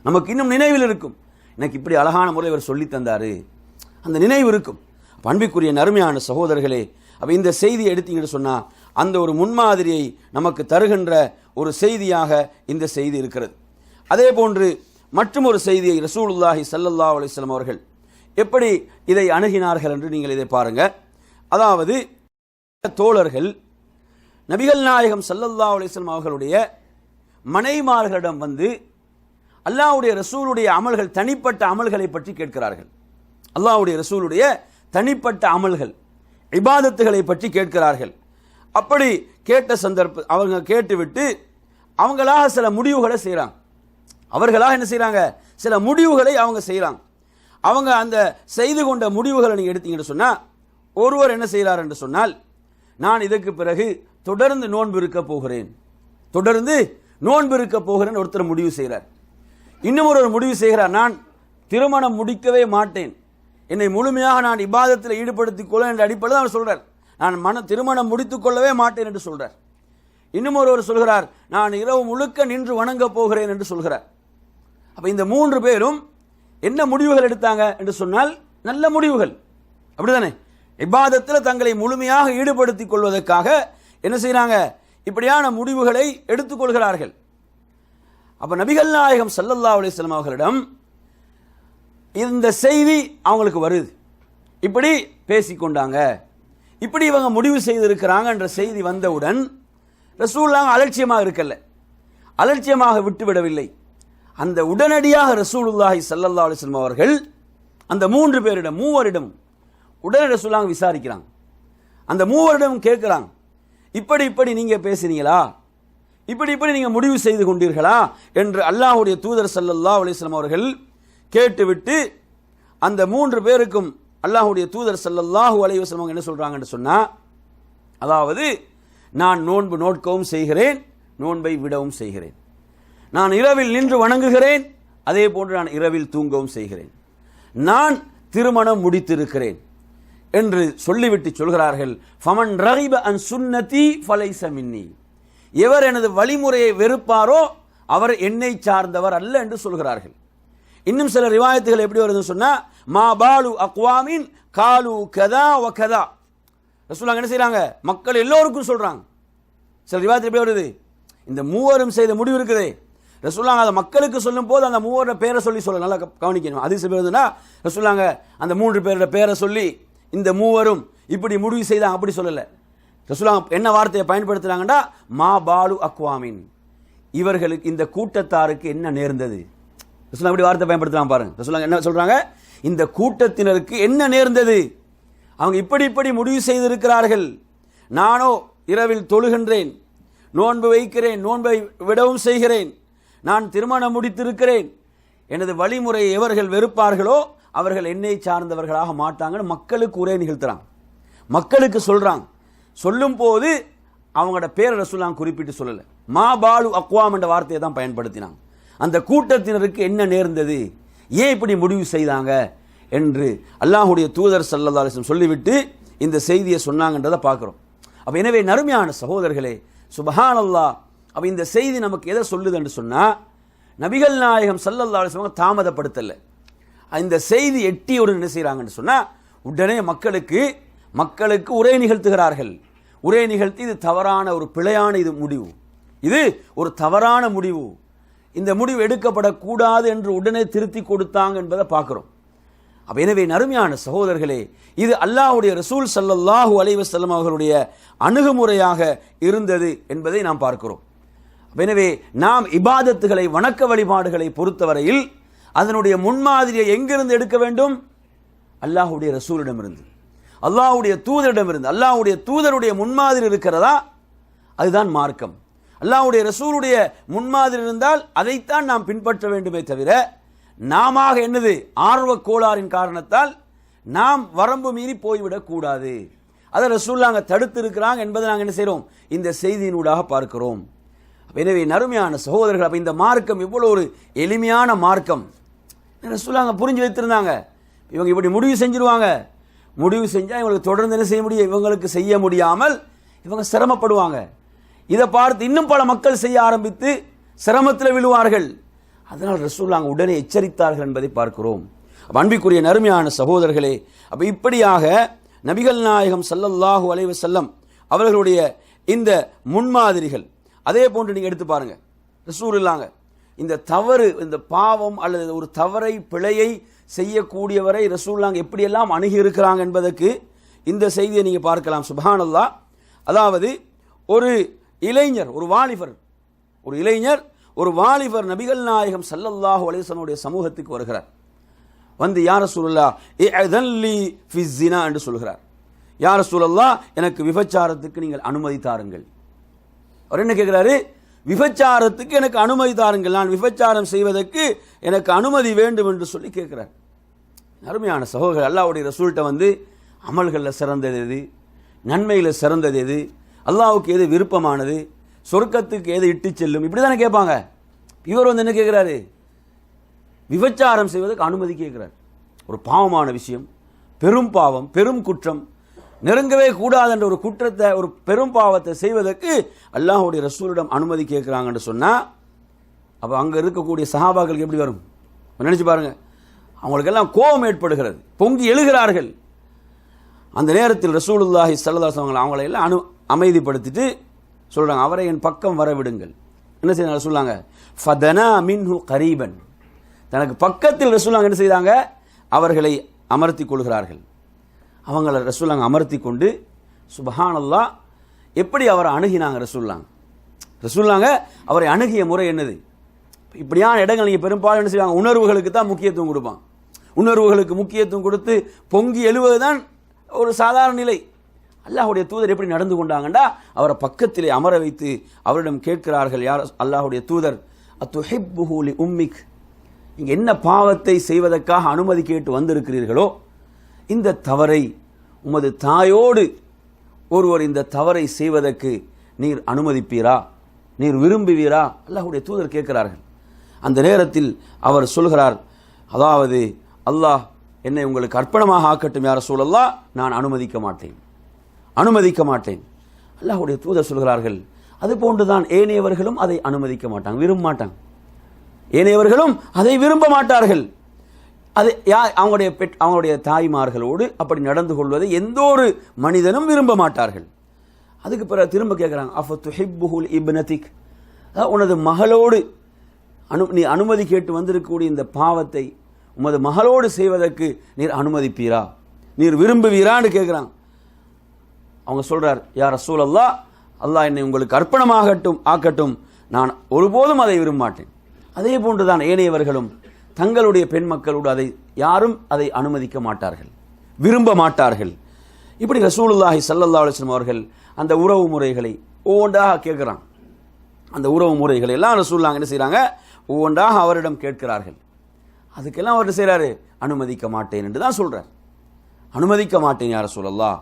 நமக்கு இன்னும் நினைவில் இருக்கும், எனக்கு இப்படி அழகான முறையில் இவர் சொல்லி தந்தாரு, அந்த நினைவு இருக்கும். அன்பிற்குரிய நறுமையான சகோதரர்களே, அப்ப இந்த செய்தியை எடுத்தீங்கன்னு சொன்னா அந்த ஒரு முன்மாதிரியை நமக்கு தருகின்ற ஒரு செய்தியாக இந்த செய்தி இருக்கிறது. அதே போன்று மற்றும் ஒரு செய்தியை ரசூலுல்லாஹி ஸல்லல்லாஹு அலைஹி வஸல்லம் அவர்கள் எப்படி இதை அணுகினார்கள் என்று நீங்கள் இதை பாருங்க. அதாவது தோழர்கள் நபிகள் நாயகம் ஸல்லல்லாஹு அலைஹி வஸல்லம் அவர்களுடைய மனைமார்களிடம் வந்து அல்லாஹ்வுடைய ரசூலுடைய அமல்கள், தனிப்பட்ட அமல்களை பற்றி கேட்கிறார்கள். அல்லாஹ்வுடைய ரசூலுடைய தனிப்பட்ட அமல்கள், இபாதத்துகளை பற்றி கேட்கிறார்கள். அப்படி கேட்ட சந்தர்ப்பம் அவங்க கேட்டுவிட்டு அவங்களாக சில முடிவுகளை செய்கிறாங்க. அவர்களாக என்ன செய்கிறாங்க, சில முடிவுகளை அவங்க செய்கிறாங்க. அவங்க அந்த செய்து கொண்ட முடிவுகளை நீங்கள் எடுத்தீங்கன்னு சொன்னால் ஒருவர் என்ன செய்கிறார் என்று சொன்னால், நான் இதற்கு பிறகு தொடர்ந்து நோன்பு இருக்க போகிறேன், ஒருத்தர் முடிவு செய்கிறார். இன்னும் ஒரு முடிவு செய்கிறார், நான் திருமணம் முடிக்கவே மாட்டேன், என்னை முழுமையாக நான் இபாதத்தில் ஈடுபடுத்திக் கொள்ள என்ற அடிப்படையில் அவர் சொல்றார். நான் திருமணம் முடித்துக் கொள்ளவே மாட்டேன் என்று சொல்றார். இன்னும் ஒருவர் சொல்கிறார், நான் இரவு முழுக்க நின்று வணங்க போகிறேன் என்று சொல்கிறார். அப்ப இந்த மூன்று பேரும் என்ன முடிவுகள் எடுத்தாங்க என்று சொன்னால் நல்ல முடிவுகள், அப்படிதானே? இபாதத்தில் தங்களை முழுமையாக ஈடுபடுத்திக் கொள்வதற்காக என்ன செய்யறாங்க, இப்படியான முடிவுகளை எடுத்துக்கொள்கிறார்கள். அப்ப நபிகள் நாயகம் ஸல்லல்லாஹு அலைஹி வஸல்லம் அவர்களிடம் இந்த செய்தி அவங்களுக்கு வருது, இப்படி பேசிக்கொண்டாங்க, இப்படி இவங்க முடிவு செய்திருக்கிறாங்க என்ற செய்தி வந்தவுடன் ரசூலுல்லாஹ் அலட்சியமாக இருக்கல்ல, அலட்சியமாக விட்டுவிடவில்லை. அந்த உடனடியாக ரசூலுல்லாஹி ஸல்லல்லாஹு அலைஹி வஸல்லம் அவர்கள் அந்த மூவரிடம் உடனே ரசூலுல்லாஹ் விசாரிக்கிறாங்க. அந்த மூவரிடம் கேட்கிறாங்க, இப்படி நீங்க பேசுறீங்களா, இப்படி நீங்க முடிவு செய்து கொண்டீர்களா என்று அல்லாஹ்வுடைய தூதர் ஸல்லல்லாஹு அலைஹி வஸல்லம் அவர்கள் கேட்டுவிட்டு அந்த மூன்று பேருக்கும் அல்லாஹ்வுடைய தூதர் ஸல்லல்லாஹு அலைஹி வஸல்லம் என்ன சொல்றாங்கன்னு சொன்னா, அதாவது நான் நோன்பு நோட்கவும் செய்கிறேன், நோன்பை விடவும் செய்கிறேன், நான் இரவில் நின்று வணங்குகிறேன், அதே போன்று நான் இரவில் தூங்கவும் செய்கிறேன், நான் திருமணம் முடித்திருக்கிறேன் என்று சொல்லிவிட்டு சொல்கிறார்கள். ஃபமன் ரகிப அன் சுன்னதி ஃபலைஸ மின்னி, எவர் எனது வழிமுறையை வெறுப்பாரோ அவர் என்னை சார்ந்தவர் அல்ல என்று சொல்கிறார்கள். இன்னும் சில ரிவாயத்துகள் எப்படி வருதுன்னு சொன்னா, மா பாலு அக்வாமின் காலு கதா வ கதா, ரசூலுல்லாஹ் என்ன செய்றாங்க, மக்கள் எல்லோருக்கும் சொல்றாங்க. சில ரிவாயத்தில் எப்படி வருது, இந்த மூவரும் செய்த முடிவு இருக்குதே, ரசூலுல்லாஹ் அதை மக்களுக்கு சொல்லும் போது அந்த மூவரோட பேரை சொல்லி சொல்ல நல்லா கவனிக்கணும். ஹதீஸ் வருதுன்னா ரசூலுல்லாஹ் அந்த 3 பேரோட பேரை சொல்லி இந்த மூவரும் இப்படி முடிவு செய்தாங்க அப்படி சொல்லல. ரசூலுல்லாஹ் என்ன வார்த்தையை பயன்படுத்துறாங்கன்னா, மா பாலு அக்வாமின், இவர்களுக்கு இந்த கூட்டத்தாருக்கு என்ன நேர்ந்தது. ரசூலுல்லாஹ் இப்படி வார்த்தை பயன்படுத்துறாங்க பாருங்க. ரசூலுல்லாஹ் என்ன சொல்றாங்க, இந்த கூட்டத்தினருக்கு என்ன நேர்ந்தது, அவங்க இப்படி முடிவு செய்திருக்கிறார்கள். நானோ இரவில் தொழுகின்றேன், நோன்பு வைக்கிறேன், நோன்பை விடவும் செய்கிறேன், நான் திருமணம் முடித்திருக்கிறேன், எனது வழிமுறையை எவர்கள் வெறுப்பார்களோ அவர்கள் என்னை சார்ந்தவர்களாக மாட்டாங்கன்னு மக்களுக்கு உரை நிகழ்த்துறாங்க, மக்களுக்கு சொல்றாங்க. சொல்லும் போது அவங்களோட பேரை ரசூலுல்லாஹ் குறிப்பிட்டு சொல்லல, மா பாலு அக்வாம் என்ற வார்த்தையை தான் பயன்படுத்தினாங்க. அந்த கூட்டத்தினருக்கு என்ன நேர்ந்தது, ஏன் இப்படி முடிவு செய்தாங்க என்று அல்லாஹ்வுடைய தூதர் ஸல்லல்லாஹு அலைஹி வஸல்லம் சொல்லிவிட்டு இந்த செய்தியை சொன்னாங்கன்றதை பார்க்கிறோம். அப்ப எனவே நறுமையான சகோதரர்களே, சுப்ஹானல்லாஹ். அப்ப இந்த செய்தி நமக்கு எதை சொல்லுது என்று சொன்னா, நபிகள் நாயகம் ஸல்லல்லாஹு அலைஹி வஸல்லம் தாமதப்படுத்தல. இந்த செய்தி எட்டி ஒரு என்ன செய்றாங்கன்னு சொன்னா, உடனே மக்களுக்கு உரை நிகழ்த்துகிறார்கள். உரை நிகழ்த்தி இது தவறான ஒரு பிழையான இது முடிவு, இது ஒரு தவறான முடிவு, இந்த முடிவு எடுக்கப்படக்கூடாது என்று உடனே திருத்தி கொடுத்தாங்க என்பதை பார்க்கிறோம். அப்ப எனவே நறுமையான சகோதரர்களே, இது அல்லாஹ்வுடைய ரசூல் ஸல்லல்லாஹு அலைஹி வஸல்லம் அவர்களுடைய அணுகுமுறையாக இருந்தது என்பதை நாம் பார்க்கிறோம். எனவே நாம் இபாதத்துகளை, வணக்க வழிபாடுகளை பொறுத்தவரையில் அதனுடைய முன்மாதிரியை எங்கிருந்து எடுக்க வேண்டும், அல்லாஹ்வுடைய ரசூலிடமிருந்து, அல்லாஹ்வுடைய தூதரிடமிருந்து. அல்லாஹ்வுடைய தூதருடைய முன்மாதிரி இருக்கிறதா, அதுதான் மார்க்கம். அல்லாஹ்வுடைய ரசூலுடைய முன்மாதிரி இருந்தால் அதைத்தான் நாம் பின்பற்ற வேண்டுமே தவிர, நாம என்னது ஆர்வ கோளாறின் காரணத்தால் நாம் வரம்பு மீறி போய்விடக் கூடாது. அதை ரசூலுல்லாஹ் தடுத்து இருக்கிறாங்க என்பதை நாங்கள் என்ன செய்கிறோம், இந்த செய்தியினூடாக பார்க்கிறோம். எனவே நறுமையான சகோதரர்கள், இந்த மார்க்கம் இவ்வளவு ஒரு எளிமையான மார்க்கம். ரசூலுல்லாஹ் புரிஞ்சு வைத்திருந்தாங்க, இவங்க இப்படி முடிவு செஞ்சிருவாங்க, முடிவு செஞ்சா இவங்களுக்கு தொடர்ந்து என்ன செய்ய முடியும், இவங்களுக்கு செய்ய முடியாமல் இவங்க சிரமப்படுவாங்க. இதை பார்த்து இன்னும் பல மக்கள் செய்ய ஆரம்பித்து சிரமத்தில் விழுவார்கள். அதனால் ரசூலுல்லாஹ் உடனே எச்சரித்தார்கள் என்பதை பார்க்கிறோம். அன்பிற்குரிய நறுமையான சகோதரர்களே, அப்ப இப்படியாக நபிகள் நாயகம் ஸல்லல்லாஹு அலைஹி வஸல்லம் அவர்களுடைய இந்த முன்மாதிரிகள், அதே போன்று நீங்க எடுத்து பாருங்க. ரசூலுல்லாஹ் இந்த தவறு, இந்த பாவம் அல்லது ஒரு தவறை, பிழையை செய்யக்கூடியவரை ரசூலுல்லாஹ் எப்படியெல்லாம் அணுகி இருக்கிறாங்க என்பதற்கு இந்த செய்தியை நீங்க பார்க்கலாம். சுப்ஹானல்லாஹ். அதாவது ஒரு இளைஞர், ஒரு வாலிபர் நபிகள் நாயகம் ஸல்லல்லாஹு அலைஹி வஸல்லம் சமூகத்துக்கு வருகிறார். வந்து யா ரசூலுல்லாஹ் இஅதன் லி ஃபி ஸினா என்று சொல்கிறார். யா ரசூலுல்லாஹ், எனக்கு விபச்சாரத்துக்கு நீங்கள் அனுமதி தாருங்கள். அவர் என்ன கேட்கிறாரு, விபச்சாரத்துக்கு எனக்கு அனுமதி தாருங்கள், நான் விபச்சாரம் செய்வதற்கு எனக்கு அனுமதி வேண்டும் என்று சொல்லி கேட்கிறார். அருமையான சகோதரர், அல்லாஹ்வுடைய ரசூல்கிட்ட வந்து அமல்களில் சிறந்தது எது, நன்மையில் சிறந்தது எது, அல்லாஹ்வுக்கு எது விருப்பமானது, சொர்க்கத்துக்கு எது இட்டு செல்லும், இப்படி தானே கேட்பாங்க. இவர் வந்து என்ன கேட்கிறாரு, விபச்சாரம் செய்வதற்கு அனுமதி கேட்கிறார். ஒரு பாவமான விஷயம், பெரும் பாவம், பெரும் குற்றம், நெருங்கவே கூடாது என்ற ஒரு குற்றத்தை, ஒரு பெரும் பாவத்தை செய்வதற்கு அல்லாஹ்வுடைய ரசூலிடம் அனுமதி கேட்கிறாங்கன்னு சொன்னா, அப்ப அங்க இருக்கக்கூடிய சஹாபாக்களுக்கு எப்படி வரும் நினைச்சு பாருங்க. அவங்களுக்கெல்லாம் கோபம் ஏற்படுகிறது, பொங்கி எழுகிறார்கள். அந்த நேரத்தில் ரசூலுல்லாஹி ஸல்லல்லாஹு அலைஹி வஸல்லம் அவங்களை எல்லாம் அமைதிப்படுத்திட்டு சொல்றாங்க, அவரை என் பக்கம் வர விடுங்கள். என்ன செய்ய சொல்லாங்க, ஃபதனா மின்ஹு கரீபன், தனக்கு பக்கத்தில் ரசூலுல்லாஹ் என்ன செய்தாங்க, அவர்களை அமர்த்தி கொள்கிறார்கள். அவங்களை ரசூலுல்லாஹ் அமர்த்தி கொண்டு சுப்ஹானல்லாஹ் எப்படி அவரை அணுகினாங்க ரசூலுல்லாஹ் அவரை அணுகிய முறை என்னது. இப்படியான இடங்கள் நீங்க பெரும்பாலும் என்ன செய்வாங்க, உணர்வுகளுக்கு தான் முக்கியத்துவம் கொடுப்பாங்க. உணர்வுகளுக்கு முக்கியத்துவம் கொடுத்து பொங்கி எழுவதுதான் ஒரு சாதாரண நிலை. அல்லாஹ்வுடைய தூதர் எப்படி நடந்து கொண்டாங்கண்டா, அவரை பக்கத்திலே அமர வைத்து அவரிடம் கேட்கிறார்கள், யார் அல்லாஹ்வுடைய தூதர், அத்துஹிப்புஹு லி உம்மிக், நீங்க என்ன பாவத்தை செய்வதற்காக அனுமதி கேட்டு வந்திருக்கிறீர்களோ, இந்த தவறை உமது தாயோடு ஒருவர் இந்த தவறை செய்வதற்கு நீர் அனுமதிப்பீரா, நீர் விரும்புவீரா? அல்லாஹ்வுடைய தூதர் கேட்கிறார்கள். அந்த நேரத்தில் அவர் சொல்கிறார், அதாவது அல்லாஹ் என்னை உங்களுக்கு அர்ப்பணமாக ஆக்கட்டும் யா ரசூலல்லாஹ், நான் அனுமதிக்க மாட்டேன். அல்லாஹ்வுடைய தூதர் சொல்கிறார்கள், அது போன்றுதான் ஏனையவர்களும் அதை அனுமதிக்க மாட்டாங்க, விரும்ப மாட்டாங்க. ஏனையவர்களும் அதை விரும்ப மாட்டார்கள். அது அவங்களுடைய தாய்மார்களோடு அப்படி நடந்து கொள்வதை எந்த ஒரு மனிதனும் விரும்ப மாட்டார்கள். அதுக்கு பிறகு திரும்ப கேட்குறாங்க, அஃபத்துஹிப்புஹுல் இப்னதிக், உனது மகளோடு நீ அனுமதி கேட்டு வந்திருக்கக்கூடிய இந்த பாவத்தை உமது மகளோடு செய்வதற்கு நீர் அனுமதிப்பீரா, நீர் விரும்புவீரான்னு கேட்குறாங்க. அவங்க சொல்றார், யா ரசூலல்லாஹ், அல்லாஹ் என்னை உங்களுக்கு ஆக்கட்டும், நான் ஒருபோதும் அதை விரும்ப மாட்டேன். அதே போன்றுதான் ஏனையவர்களும் தங்களுடைய பெண் மக்களோடு யாரும் அதை அனுமதிக்க மாட்டார்கள், விரும்ப மாட்டார்கள். இப்படி ரசூலுல்லாஹி ஸல்லல்லாஹு அலைஹி வஸல்லம் அவர்கள் அந்த உறவு முறைகளை ஒவ்வொன்றாக கேட்கிறான். அந்த உறவு முறைகளை எல்லாம் ரசூலுல்லாஹ் என்ன செய்றாங்க, ஒவ்வொன்றாக அவரிடம் கேட்கிறார்கள். அதுக்கெல்லாம் அவர் செய்றாரு, அனுமதிக்க மாட்டேன் என்று தான் சொல்றார். அனுமதிக்க மாட்டேன் யா ரசூலல்லாஹ்,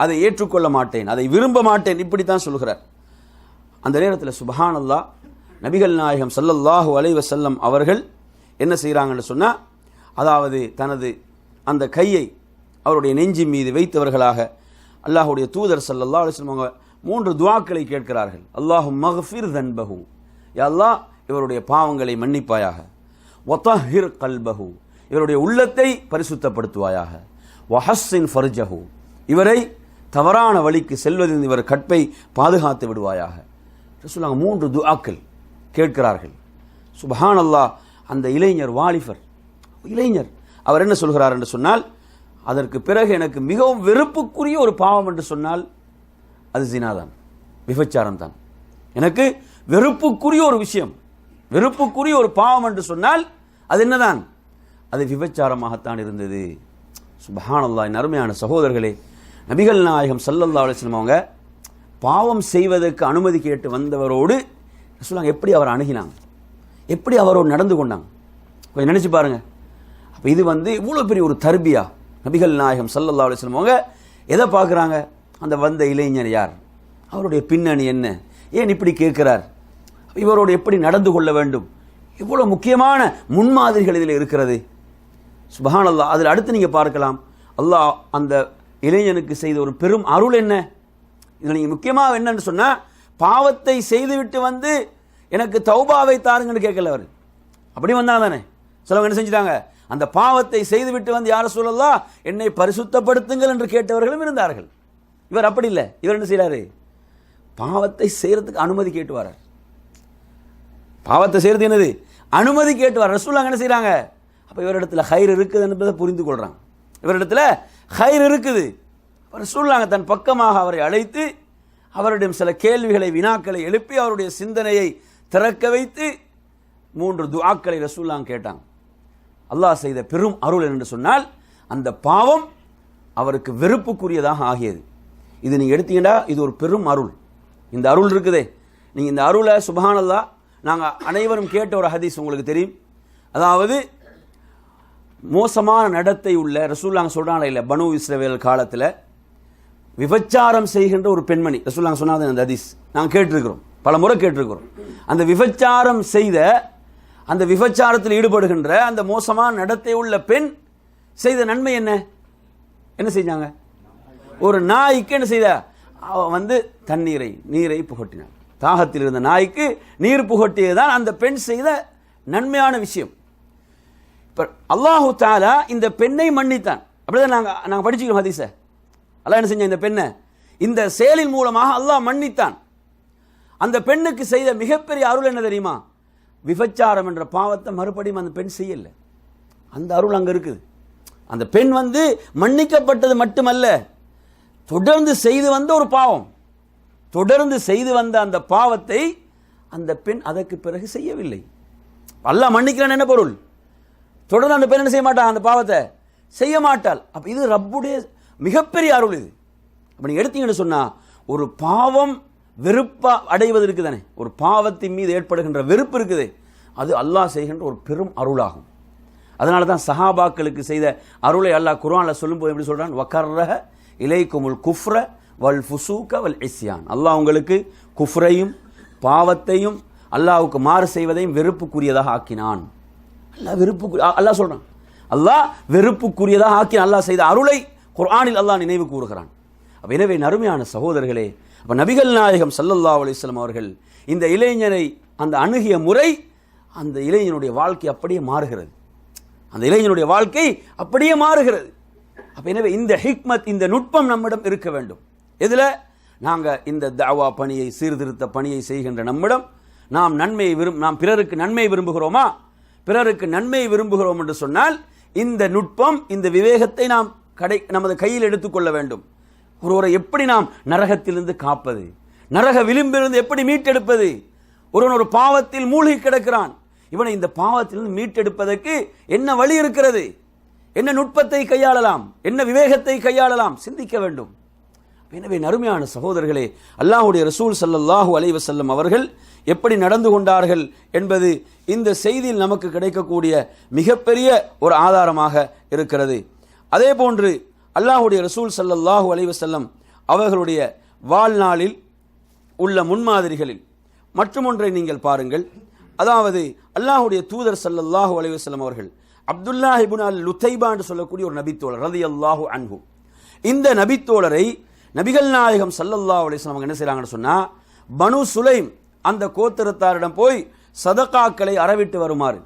அதை ஏற்றுக்கொள்ள மாட்டேன், அதை விரும்ப மாட்டேன், இப்படித்தான் சொல்கிறார். அந்த நேரத்தில் சுப்ஹானல்லாஹ், நபிகள் நாயகம் ஸல்லல்லாஹு அலைஹி வஸல்லம் அவர்கள் என்ன செய்கிறாங்கன்னு சொன்னா, அதாவது தனது அந்த கையை அவருடைய நெஞ்சின் மீது வைத்தவர்களாக அல்லாஹ்வுடைய தூதர் ஸல்லல்லாஹு அலைஹி வஸல்லம் அவங்க 3 துஆக்களை கேட்கிறார்கள். அல்லாஹும்ம மக்ஃபிர் தன்பஹு, யா அல்லாஹ் இவருடைய பாவங்களை மன்னிப்பாயாக. வதஹிர் கல்பஹு, இவருடைய உள்ளத்தை பரிசுத்தப்படுத்துவாயாக. வஹஸ்ஸின் ஃபர்ஜஹு, இவரை தவறான வழிக்கு செல்வதில் இவர் கற்பை பாதுகாத்து விடுவாயாக. ரசூலுல்லாஹ் 3 துஆக்கள் கேட்கிறார்கள். சுப்ஹானல்லாஹ், அந்த இளைஞர் வாலிபர் இளைஞர் அவர் என்ன சொல்கிறார் என்று சொன்னால், அதற்கு பிறகு எனக்கு மிகவும் வெறுப்புக்குரிய ஒரு பாவம் என்று சொன்னால் அது ஜினாதான், விபச்சாரம் தான். எனக்கு வெறுப்புக்குரிய ஒரு விஷயம், வெறுப்புக்குரிய ஒரு பாவம் என்று சொன்னால் அது என்னதான், அது விபச்சாரமாகத்தான் இருந்தது. சுப்ஹானல்லாஹ், அருமையான சகோதரர்களே, நபிகள் நாயகம் ஸல்லல்லாஹு அலைஹி வஸல்லம் அவங்க பாவம் செய்வதற்கு அனுமதி கேட்டு வந்தவரோடு ரசூலுல்லாஹ் எப்படி அவர் அணுகினாங்க, எப்படி அவரோடு நடந்து கொண்டாங்க, கொஞ்சம் நினைச்சு பாருங்க. அப்ப இது இவ்வளவு பெரிய ஒரு தர்பியா. நபிகள் நாயகம் ஸல்லல்லாஹு அலைஹி வஸல்லம் அவங்க எதை பார்க்குறாங்க, அந்த வந்த இளைஞர் யார், அவருடைய பின்னணி என்ன, ஏன் இப்படி கேட்கிறார், இவரோடு எப்படி நடந்து கொள்ள வேண்டும், இவ்வளவு முக்கியமான முன்மாதிரிகள் இதில் இருக்கிறது. சுப்ஹானல்லாஹ், அதில் அடுத்து நீங்க பார்க்கலாம், அல்லாஹ் அந்த இளைஞனுக்கு செய்த ஒரு பெரும் அருள் என்ன. இதில் நீங்க முக்கியமாக என்னன்னு சொன்னா, பாவத்தை செய்துவிட்டு வந்து எனக்கு தௌபாவை தாருங்கன்னு கேட்கல அவர். அப்படி வந்தாங்க தானே சிலவங்க என்ன செஞ்சிட்டாங்க, அந்த பாவத்தை செய்துவிட்டு வந்து யா ரசூலல்லாஹ் என்னை பரிசுத்தப்படுத்துங்கள் என்று கேட்டவர்களும் இருந்தார்கள். இவர் அப்படி இல்லை. இவர் என்ன செய்யறாரு, பாவத்தை செய்யறதுக்கு அனுமதி கேட்டு வரார். பாவத்தை செய்யறது என்னது, அனுமதி கேட்டு வர. ரசூலுல்லாஹ் என்ன செய்யறாங்க, அப்ப இவரிடத்துல ஹைர் இருக்குது என்பதை புரிந்து கொள்றாங்க. இவரிடத்துல ஹைர் இருக்குது. ரசூலுல்லாஹ் தன் பக்கமாக அவரை அழைத்து அவரிடம் சில கேள்விகளை வினாக்களை எழுப்பி அவருடைய சிந்தனையை திறக்க வைத்து 3 துஆக்களை ரசூலுல்லாஹ் கேட்டாங்க. அல்லாஹ் செய்த பெரும் அருள் என்று சொன்னால் அந்த பாவம் அவருக்கு வெறுப்புக்குரியதாக ஆகியது. இது நீங்க எடுத்தீங்கன்னா இது ஒரு பெரும் அருள். இந்த அருள் இருக்குதே, நீங்க இந்த அருளை சுப்ஹானல்லாஹ், நாங்க அனைவரும் கேட்ட ஒரு ஹதீஸ் உங்களுக்கு தெரியும். அதாவது மோசமான நடத்தை உள்ள ரசூலுல்லாஹ் சொல்றாங்க இல்ல, பனு இஸ்ரவேல் காலத்தில் விபச்சாரம் செய்கின்ற ஒரு பெண்மணி, ரசூலுல்லாஹ் சொன்னாங்க அந்த ஹதீஸ் நாங்கள் கேட்டிருக்கிறோம், பல முறை கேட்டிருக்கிறோம். அந்த விபச்சாரம் செய்த, அந்த விபச்சாரத்தில் ஈடுபடுகின்ற அந்த மோசமான நடத்தை உள்ள பெண் செய்த நன்மை என்ன, என்ன செஞ்சாங்க, ஒரு நாய்க்கு என்ன செய்த, அவ நீரை புகட்டினார். தாகத்தில் இருந்த நாய்க்கு நீர் புகட்டியதுதான் அந்த பெண் செய்த நன்மையான விஷயம். அல்லாஹு தஆலா இந்த பெண்ணை மன்னித்தான். அப்படிதான் நாங்க படிச்சுக்கிறோம் ஹதீஸ. அல்லாஹ் என்ன செஞ்ச, இந்த பெண்ணை இந்த செயலின் மூலமாக அல்லாஹ் மன்னித்தான். அந்த பெண்ணுக்கு செய்த மிகப்பெரிய அருள் என்ன தெரியுமா, விபச்சாரம் என்ற பாவத்தை மறுபடியும் அந்த பெண் செய்யல. அந்த அருள் அங்க இருக்குது. அந்த பெண் மன்னிக்கப்பட்டது மட்டுமல்ல, தொடர்ந்து செய்து வந்த ஒரு பாவம், தொடர்ந்து செய்து வந்த அந்த பாவத்தை அந்த பெண் அதற்கு பிறகு செய்யவில்லை. அல்லாஹ் மன்னிக்கிறான் என்ன பொருள், தொடர்ந்து அந்த பெண் என்ன செய்ய மாட்டான், அந்த பாவத்தை செய்ய மாட்டாள். அப்ப இது ரப்புடைய மிகப்பெரிய அருள். இது அப்ப நீங்க எடுத்தீங்கன்னு சொன்னா, ஒரு பாவம் வெறுப்பா அடைவது இருக்குதானே, ஒரு பாவத்தின் மீது ஏற்படுகின்ற வெறுப்பு இருக்குது, அது அல்லாஹ் செய்கின்ற ஒரு பெரும் அருளாகும். அதனால தான் சஹாபாக்களுக்கு செய்த அருளை அல்லாஹ் குர்ஆன்ல சொல்லும்போது எப்படி சொல்றான், வகர்ரஹ இலைக்குமுல் குஃப்ர வல் ஃபுசூக வல் இஸ்யான். அல்லாஹ் உங்களுக்கு குஃப்ரையும் பாவத்தையும் அல்லாஹ்வுக்கு மாறு செய்வதையும் வெறுப்புக்குரியதாக ஆக்கினான். அல்லாஹ் சொல்றான், அல்லாஹ் வெறுப்புக்குரியதாக ஆக்கினான். அல்லாஹ் செய்த அருளை குர்ஆனில் அல்லாஹ் நினைவு கூறுகிறான். எனவே நறுமையான சகோதரர்களே, அப்ப நபிகள் நாயகம் ஸல்லல்லாஹு அலைஹி வஸல்லம் அவர்கள் இந்த இளைஞனை அந்த அணுகிய முறை, அந்த இளைஞனுடைய வாழ்க்கை அப்படியே மாறுகிறது. அந்த இளைஞனுடைய வாழ்க்கை அப்படியே மாறுகிறது. அப்ப எனவே இந்த ஹிக்மத், இந்த நுட்பம் நம்மிடம் இருக்க வேண்டும். எதுல? நாங்க இந்த தஅவா பணியை, சீர்திருத்த பணியை செய்கின்ற நம்மிடம் நாம் பிறருக்கு நன்மை விரும்புகிறோமா? பிறருக்கு நன்மை விரும்புகிறோம் என்று சொன்னால் இந்த நுட்பம், இந்த விவேகத்தை நாம் நமது கையில் எடுத்துக்கொள்ள வேண்டும். ஒருவரை எப்படி நாம் நரகத்திலிருந்து காப்பது, நரக விளிம்பிலிருந்து எப்படி மீட்டெடுப்பது? ஒருவன் ஒரு பாவத்தில் மூழ்கி கிடக்கிறான், இவனை இந்த பாவத்திலிருந்து மீட்டெடுப்பதற்கு என்ன வழி இருக்கிறது? என்ன நுட்பத்தை கையாளலாம், என்ன விவேகத்தை கையாளலாம், சிந்திக்க வேண்டும். எனவே அருமையான சகோதரர்களே, அல்லாஹ்வுடைய ரசூல் ஸல்லல்லாஹு அலைஹி வஸல்லம் அவர்கள் எப்படி நடந்து கொண்டார்கள் என்பது இந்த செய்தியில் நமக்கு கிடைக்கக்கூடிய மிகப்பெரிய ஒரு ஆதாரமாக இருக்கிறது. அதே போன்று அல்லாஹ்வுடைய ரசூல் ஸல்லல்லாஹு அலைஹி வஸல்லம் அவர்களுடைய வாழ்நாளில் உள்ள முன்மாதிரிகளில் மற்றும் ஒன்றை நீங்கள் பாருங்கள். அதாவது அல்லாஹ்வுடைய தூதர் ஸல்லல்லாஹு அலைஹி வஸல்லம் அவர்கள் அப்துல்லாஹ் இப்னு அல் லுதைபா என்று சொல்லக்கூடிய ஒரு நபித்தோழர் ரலியல்லாஹு அன்ஹு, இந்த நபித்தோழரை நபிகள் நாயகம் ஸல்லல்லாஹு அலைஹி வஸல்லம் என்ன செய்றாங்கன்னு சொன்னா, பனு சுலைம் அந்த கோத்திரத்தாரிடம் போய் சதகாக்களை அறவிட்டு வருமாறு,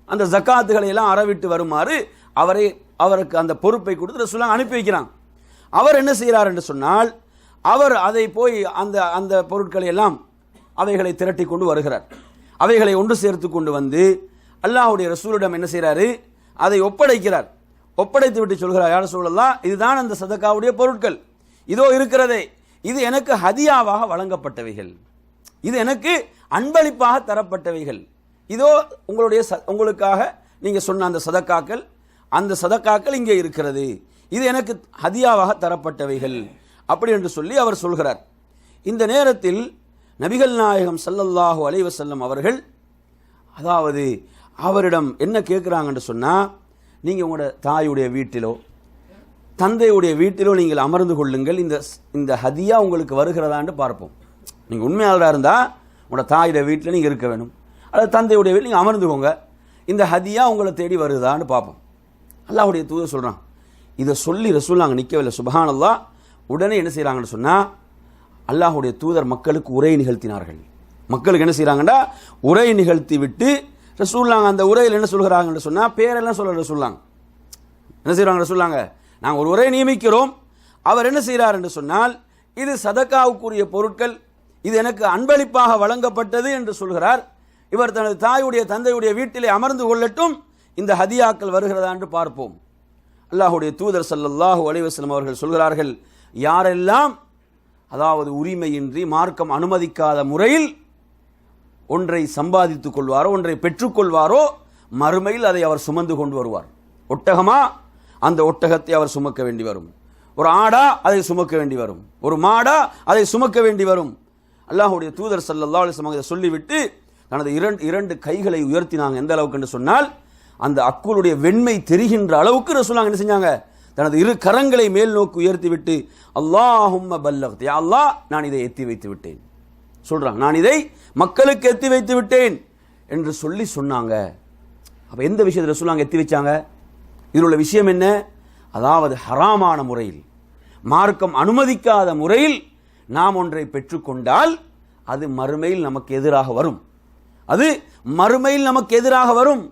அந்த ஜகாத்துகளை எல்லாம் அறவிட்டு வருமாறு அவருக்கு அந்த பொறுப்பை கொடுத்து ரசூலுல்லாஹ் அனுப்பி வைக்கிறாங்க. அவர் என்ன செய்கிறார் என்று சொன்னால், அவர் அதை போய் அந்த பொருட்களை எல்லாம் அவைகளை திரட்டி கொண்டு வருகிறார். அவைகளை ஒன்று சேர்த்து கொண்டு வந்து அல்லாஹ்வுடைய ரசூலிடம் என்ன செய்கிறாரு, அதை ஒப்படைக்கிறார். ஒப்படைத்து விட்டு சொல்கிறார், யா ரசூலல்லாஹ், இதுதான் அந்த சதகாவுடைய பொருட்கள், இதோ இருக்கிறதே, இது எனக்கு ஹதியாவாக வழங்கப்பட்டவைகள், இது எனக்கு அன்பளிப்பாக தரப்பட்டவைகள், இதோ உங்களுக்காக நீங்க சொன்ன அந்த சதக்காக்கள் இங்கே இருக்கிறது, இது எனக்கு ஹதியாவாக தரப்பட்டவைகள் அப்படி என்று சொல்லி அவர் சொல்கிறார். இந்த நேரத்தில் நபிகள் நாயகம் ஸல்லல்லாஹு அலைஹி வஸல்லம் அவர்கள் அதாவது அவரிடம் என்ன கேட்கிறாங்கன்னு சொன்னா, நீங்க உங்களோட தாயுடைய வீட்டிலோ தந்தையுடைய வீட்டிலோ நீங்கள் அமர்ந்து கொள்ளுங்கள், இந்த ஹதியா உங்களுக்கு வருகிறதான்னு பார்ப்போம். நீங்க உண்மையாளராக இருந்தா உங்களோட தாயுடைய வீட்டில் நீங்க இருக்க வேணும், அல்லது தந்தையுடைய வீட்டில் நீங்க அமர்ந்துக்கோங்க, இந்த ஹதியா உங்களை தேடி வருதான்னு பார்ப்போம். அல்லாஹ்வுடைய தூதர் சொல்றான். இதை சொல்லி ரசூலுல்லாஹ் அங்கே நிற்கவில்லை, சுப்ஹானல்லாஹ். உடனே என்ன செய்யறாங்கன்னு சொன்னா, அல்லாஹ்வுடைய தூதர் மக்களுக்கு உரை நிகழ்த்தினார்கள். மக்களுக்கு என்ன செய்யறாங்கன்னா உரை நிகழ்த்தி விட்டு ரசூலுல்லாஹ் அந்த உரையில் என்ன சொல்கிறாங்கன்னு சொன்னா, பேரெல்லாம் சொல்ல ரசூலுல்லாஹ் என்ன செய்யறாங்க, ரசூலுல்லாஹ் நாங்கள் ஒரு உரை நியமிக்கிறோம், அவர் என்ன செய்கிறார் என்று சொன்னால், இது சதகாவுக்குரிய பொருட்கள், இது எனக்கு அன்பளிப்பாக வழங்கப்பட்டது என்று சொல்கிறார். இவர் தனது தாயுடைய தந்தையுடைய வீட்டிலே அமர்ந்து கொள்ளட்டும், இந்த ஹதியாக்கள் வருகிறதா என்று பார்ப்போம். அல்லாஹ்வுடைய தூதர் ஸல்லல்லாஹு அலைஹி வஸல்லம் அவர்கள் சொல்கிறார்கள், யாரெல்லாம் அதாவது உரிமையின்றி மார்க்கம் அனுமதிக்காத முறையில் ஒன்றை சம்பாதித்துக் கொள்வாரோ, ஒன்றை பெற்றுக்கொள்வாரோ, மறுமையில் அதை அவர் சுமந்து கொண்டு வருவார். ஒட்டகமா, அந்த ஒட்டகத்தை அவர் சுமக்க வேண்டி வரும். ஒரு ஆடா, அதை சுமக்க வேண்டி வரும். ஒரு மாடா, அதை சுமக்க வேண்டி வரும். அல்லாஹ்வுடைய தூதர் ஸல்லல்லாஹு அலைஹி வஸல்லம் இதை சொல்லிவிட்டு தனது இரண்டு கைகளை உயர்த்தினாங்க. எந்த அளவுக்கு என்று சொன்னால், அந்த அக்குளுடைய வெண்மை தெரிகின்ற அளவுக்கு ரசூலுல்லாஹ் என்ன செஞ்சாங்க, தனது இரு கரங்களை மேல் நோக்கி உயர்த்தி விட்டு, அல்லாஹும்ம பல்லக்த், யா அல்லாஹ், நான் இதை எத்தி வைத்து விட்டேன் சொல்றாங்க, நான் இதை மக்களுக்கு எத்தி வைத்து விட்டேன் என்று சொல்லி சொன்னாங்க. அப்ப எந்த விஷயத்தை ரசூலுல்லாஹ் எத்தி வச்சாங்க? இதில் உள்ள விஷயம் என்ன? அதாவது ஹராமான முறையில், மார்க்கம் அனுமதிக்காத முறையில் நாம் ஒன்றை பெற்றுக்கொண்டால் அது மறுமையில் நமக்கு எதிராக வரும். அது மறுமையில் நமக்கு எதிராக வரும்.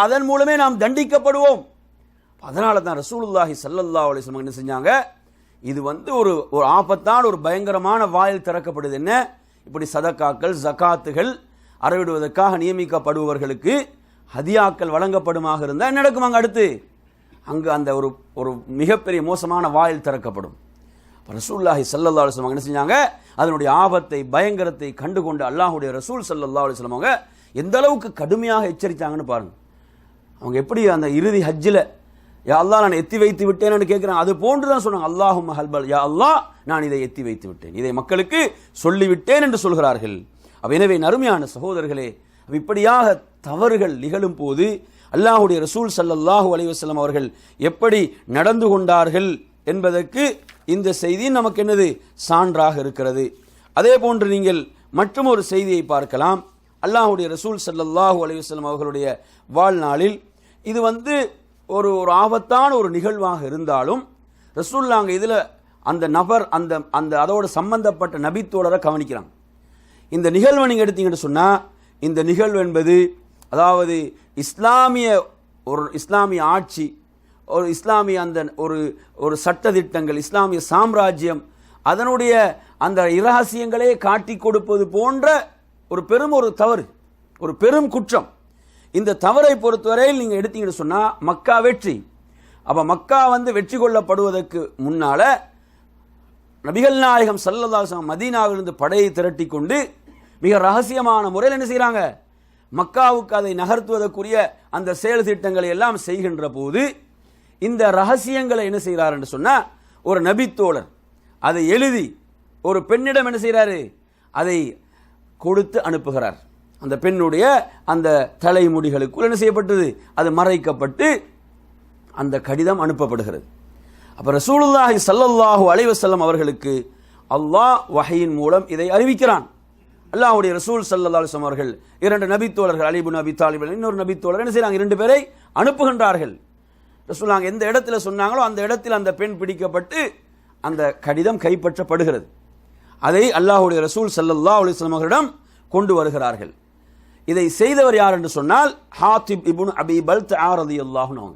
அதன் மூலமே நாம் தண்டிக்கப்படுவோம். அதனால தான் ரசூலுல்லாஹி ஸல்லல்லாஹு அலைஹி வஸல்லம் என்ன செஞ்சாங்க, இது ஒரு ஆபத்தான ஒரு பயங்கரமான வாயில் திறக்கப்படுது. என்ன? இப்படி சதக்காக்கள் ஜகாத்துகள் அறவிடுவதற்காக நியமிக்கப்படுபவர்களுக்கு ஹதியாக்கள் வழங்கப்படுமாக இருந்தால் என்ன நடக்குமாங்க? அடுத்து அங்கு அந்த ஒரு மிகப்பெரிய மோசமான வாயில் திறக்கப்படும். ரசூலுல்லாஹி ஸல்லல்லாஹு அலைஹி வஸல்லம் என்ன செஞ்சாங்க, அதனுடைய ஆபத்தை பயங்கரத்தை கண்டுகொண்டு அல்லாஹ்வுடைய ரசூல் ஸல்லல்லாஹு அலைஹி வஸல்லம் அவங்க எந்த அளவுக்கு கடுமையாக எச்சரித்தாங்கன்னு பாருங்க. அவங்க எப்படி அந்த இறுதி ஹஜ்ஜில் யா அல்லாஹ் நான் எத்தி வைத்து விட்டேன்னு கேட்கிறாங்க, அது போன்று தான் சொன்னாங்க, அல்லாஹும்ம ஹல்பல், யா அல்லாஹ் நான் இதை எத்தி வைத்து விட்டேன், இதை மக்களுக்கு சொல்லிவிட்டேன் என்று சொல்கிறார்கள். எனவே அருமையான சகோதரர்களே, இப்படியாக தவறுகள் நிகழும் போது அல்லாஹ்வுடைய ரசூல் ஸல்லல்லாஹு அலைஹி வஸல்லம் அவர்கள் எப்படி நடந்து கொண்டார்கள் என்பதற்கு இந்த செய்தி நமக்கு என்னது சான்றாக இருக்கிறது. அதே போன்று நீங்கள் மற்றும் ஒரு செய்தியை பார்க்கலாம். அல்லாஹ்வுடைய ரசூல் ஸல்லல்லாஹு அலைஹி வஸல்லம் அவர்களுடைய வாழ்நாளில் இது ஒரு ஆபத்தான ஒரு நிகழ்வாக இருந்தாலும் ரசூலுல்லாஹ் இதில் அந்த நபர் அந்த அதோடு சம்பந்தப்பட்ட நபித்தோழரை கவனிக்கிறாங்க. இந்த நிகழ்வை நீங்கள் எடுத்தீங்கன்னு சொன்னால், இந்த நிகழ்வு என்பது அதாவது இஸ்லாமிய ஒரு இஸ்லாமிய ஆட்சி, ஒரு இஸ்லாமிய அந்த ஒரு சட்டதிட்டங்கள், இஸ்லாமிய சாம்ராஜ்யம், அதனுடைய அந்த இரகசியங்களே காட்டி கொடுப்பது போன்ற ஒரு தவறு, ஒரு பெரும் குற்றம். இந்த தவறை பொறுத்தவரையில் நீங்க எடுத்தீங்கன்னு சொன்னா மக்கா வெற்றி. அப்ப மக்கா வெற்றி கொள்ளப்படுவதற்கு முன்னால நபிகள் நாயகம் ஸல்லல்லாஹு அலைஹி வஸல்லம் மதீனாவிலிருந்து படையை திரட்டி கொண்டு மிக ரகசியமான முறையில் என்ன செய்யறாங்க, மக்காவுக்கு அதை நகர்த்துவதற்குரிய அந்த செயல் திட்டங்களை எல்லாம் செய்கின்ற போது இந்த ரகசியங்களை என்ன செய்கிறார் என்று சொன்னா ஒரு நபித்தோழர் அதை எழுதி ஒரு பெண்ணிடம் என்ன செய்கிறாரு, அதை கொடுத்து அனுப்புகிறார். அந்த பெண்ணுடைய அந்த தலைமுடிகளுக்குள் என்ன செய்யப்பட்டது, அது மறைக்கப்பட்டு அந்த கடிதம் அனுப்பப்படுகிறது. அப்ப ரசூலுல்லாஹி ஸல்லல்லாஹு அலைஹி வஸல்லம் அவர்களுக்கு அல்லாஹ் வஹீயின் மூலம் இதை அறிவிக்கிறான். அல்லாஹ்வுடைய ரசூல் ஸல்லல்லாஹு அலைஹி வஸல்லம் அவர்கள் 2 நபித்தோழர்கள், அலி இப்னு அபி தாலிப் இன்னொரு நபித்தோழர் என்ன செய்றாங்க, 2 பேரை அனுப்புகின்றார்கள். ரசூலுல்லாஹ் எந்த இடத்துல சொன்னாங்களோ அந்த இடத்தில் அந்த பெண் பிடிக்கப்பட்டு அந்த கடிதம் கைப்பற்றப்படுகிறது. அதை அல்லாஹ்வுடைய ரசூல் ஸல்லல்லாஹு அலைஹி வஸல்லம் அவர்களிடம் கொண்டு வருகிறார்கள். இதை செய்தவர் யார் என்று சொன்னால் ஹாத்திப் இப்னு அபி பல்தஆ ரலியல்லாஹு அன்ஹு.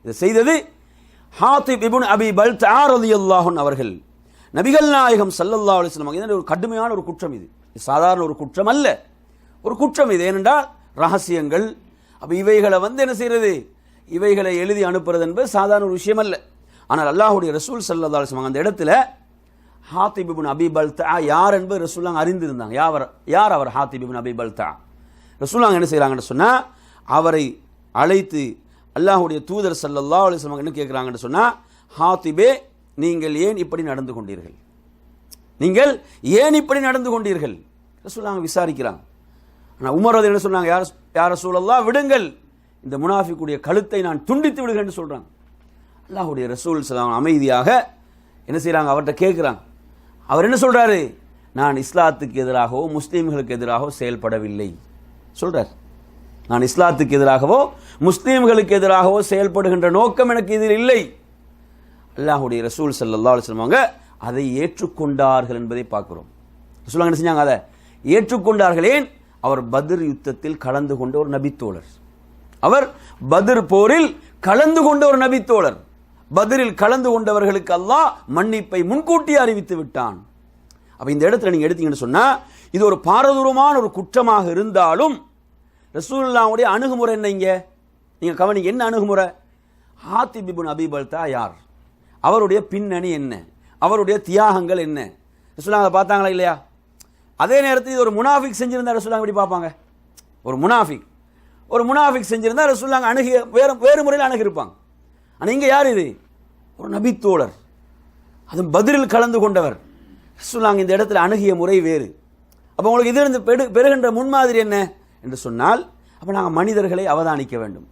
இதை செய்தது ஹாத்திப் இப்னு அபி பல்தஆ ரலியல்லாஹு அன்ஹு அவர்கள். நபிகள் நாயகம் ஸல்லல்லாஹு அலைஹி வஸல்லம் இது ஒரு கடுமையான ஒரு குற்றம், இது சாதாரண ஒரு குற்றம் அல்ல, ஒரு குற்றம் இது. ஏனென்றால் ரகசியங்கள், அப்ப இவைகளை என்ன செய்யறது, இவைகளை எழுதி அனுப்புறது என்பது சாதாரண ஒரு விஷயம் அல்ல. ஆனால் அல்லாஹ்வுடைய ரசூல் ஸல்லல்லாஹு அலைஹி வஸல்லம் அந்த இடத்துல ஹாத்திப் இப்னு அபி பல்தஆ யார் என்பது ரசூலுல்லாஹ் அறிந்திருந்தாங்க. யார் அவர் ஹாத்திப் இப்னு அபி பல்தஆ? ரசூலுல்லாஹ் என்ன செய்றாங்கன்னு சொன்னா அவரை அழைத்து அல்லாஹ்வுடைய தூதர் ஸல்லல்லாஹு அலைஹி வஸல்லம் என்ன கேட்கிறாங்கன்னு சொன்னா, ஹாத்திபே நீங்கள் ஏன் இப்படி நடந்து கொண்டீர்கள், நீங்கள் ஏன் இப்படி நடந்து கொண்டீர்கள் ரசூலுல்லாஹ் விசாரிக்கிறாங்க. ஆனால் உமர் ரலியல்லாஹு என்ன சொன்னாங்க, யார் ரசூலல்லாஹ் விடுங்கள், இந்த முனாஃபிக்குடைய கழுத்தை நான் துண்டித்து விடுகிறேன் சொல்றாங்க. அல்லாஹ்வுடைய ரசூல் ஸல்லல்லாஹு அமைதியாக என்ன செய்றாங்க, அவர்கிட்ட கேட்கிறாங்க. அவர் என்ன சொல்றாரு, நான் இஸ்லாத்துக்கு எதிராகவோ முஸ்லீம்களுக்கு எதிராகவோ செயல்படவில்லை சொல்றார். நான் இஸ்லாத்துக்கு எதிராகவோ முஸ்லீம்களுக்கு எதிராகவோ செயல்படுகின்ற நோக்கம் எனக்கு இதில் இல்லை. அல்லாஹ்வுடைய ரசூல் ஸல்லல்லாஹு அலைஹி வஸல்லம் அதை ஏற்றுக்கொண்டார்கள் என்பதை பார்க்கிறோம். ரசூலுல்லாஹ் என்ன செஞ்சாங்க, அதை ஏற்றுக்கொண்டார்கள். ஏன்? அவர் பத்ர் யுத்தத்தில் கலந்து கொண்ட ஒரு நபித்தோழர், அவர் பத்ர் போரில் கலந்து கொண்ட ஒரு நபித்தோழர். பத்ரில் கலந்து கொண்டவர்களுக்கு அல்லாஹ் மன்னிப்பை முன்கூட்டி அறிவித்து விட்டான். அப்ப இந்த இடத்துல நீங்க எடுத்தீங்கன்னு சொன்னா இது ஒரு பாரதூரமான ஒரு குற்றமாக இருந்தாலும் ரசூலுல்லாஹ்வுடைய அணுகுமுறை என்ன, இங்க நீங்க கவனிங்க, என்ன அணுகுமுறை? ஹாத்திப் இப்னு அபி பல்தஆ யார், அவருடைய பின்னணி என்ன, அவருடைய தியாகங்கள் என்ன, ரசூலுல்லாஹ் பார்த்தாங்களா இல்லையா? அதே நேரத்தில் இது ஒரு முனாஃபிக் செஞ்சிருந்தா ரசூலுல்லாஹ் எப்படி பார்ப்பாங்க? ஒரு முனாஃபிக் செஞ்சிருந்தா ரசூலுல்லாஹ் அணுகிய வேறு முறையில் அணுகிருப்பாங்க. ஆனால் இங்கே யார் இது, ஒரு நபித்தோழர், அது பத்ரில் கலந்து கொண்டவர். ரசூலுல்லாஹ் இந்த இடத்துல அணுகிய முறை வேறு. அப்போ உங்களுக்கு இதிலிருந்து பெறுகின்ற முன்மாதிரி என்ன என்று சொன்னால், அப்போ நாங்கள் மனிதர்களை அவதானிக்க வேண்டும்.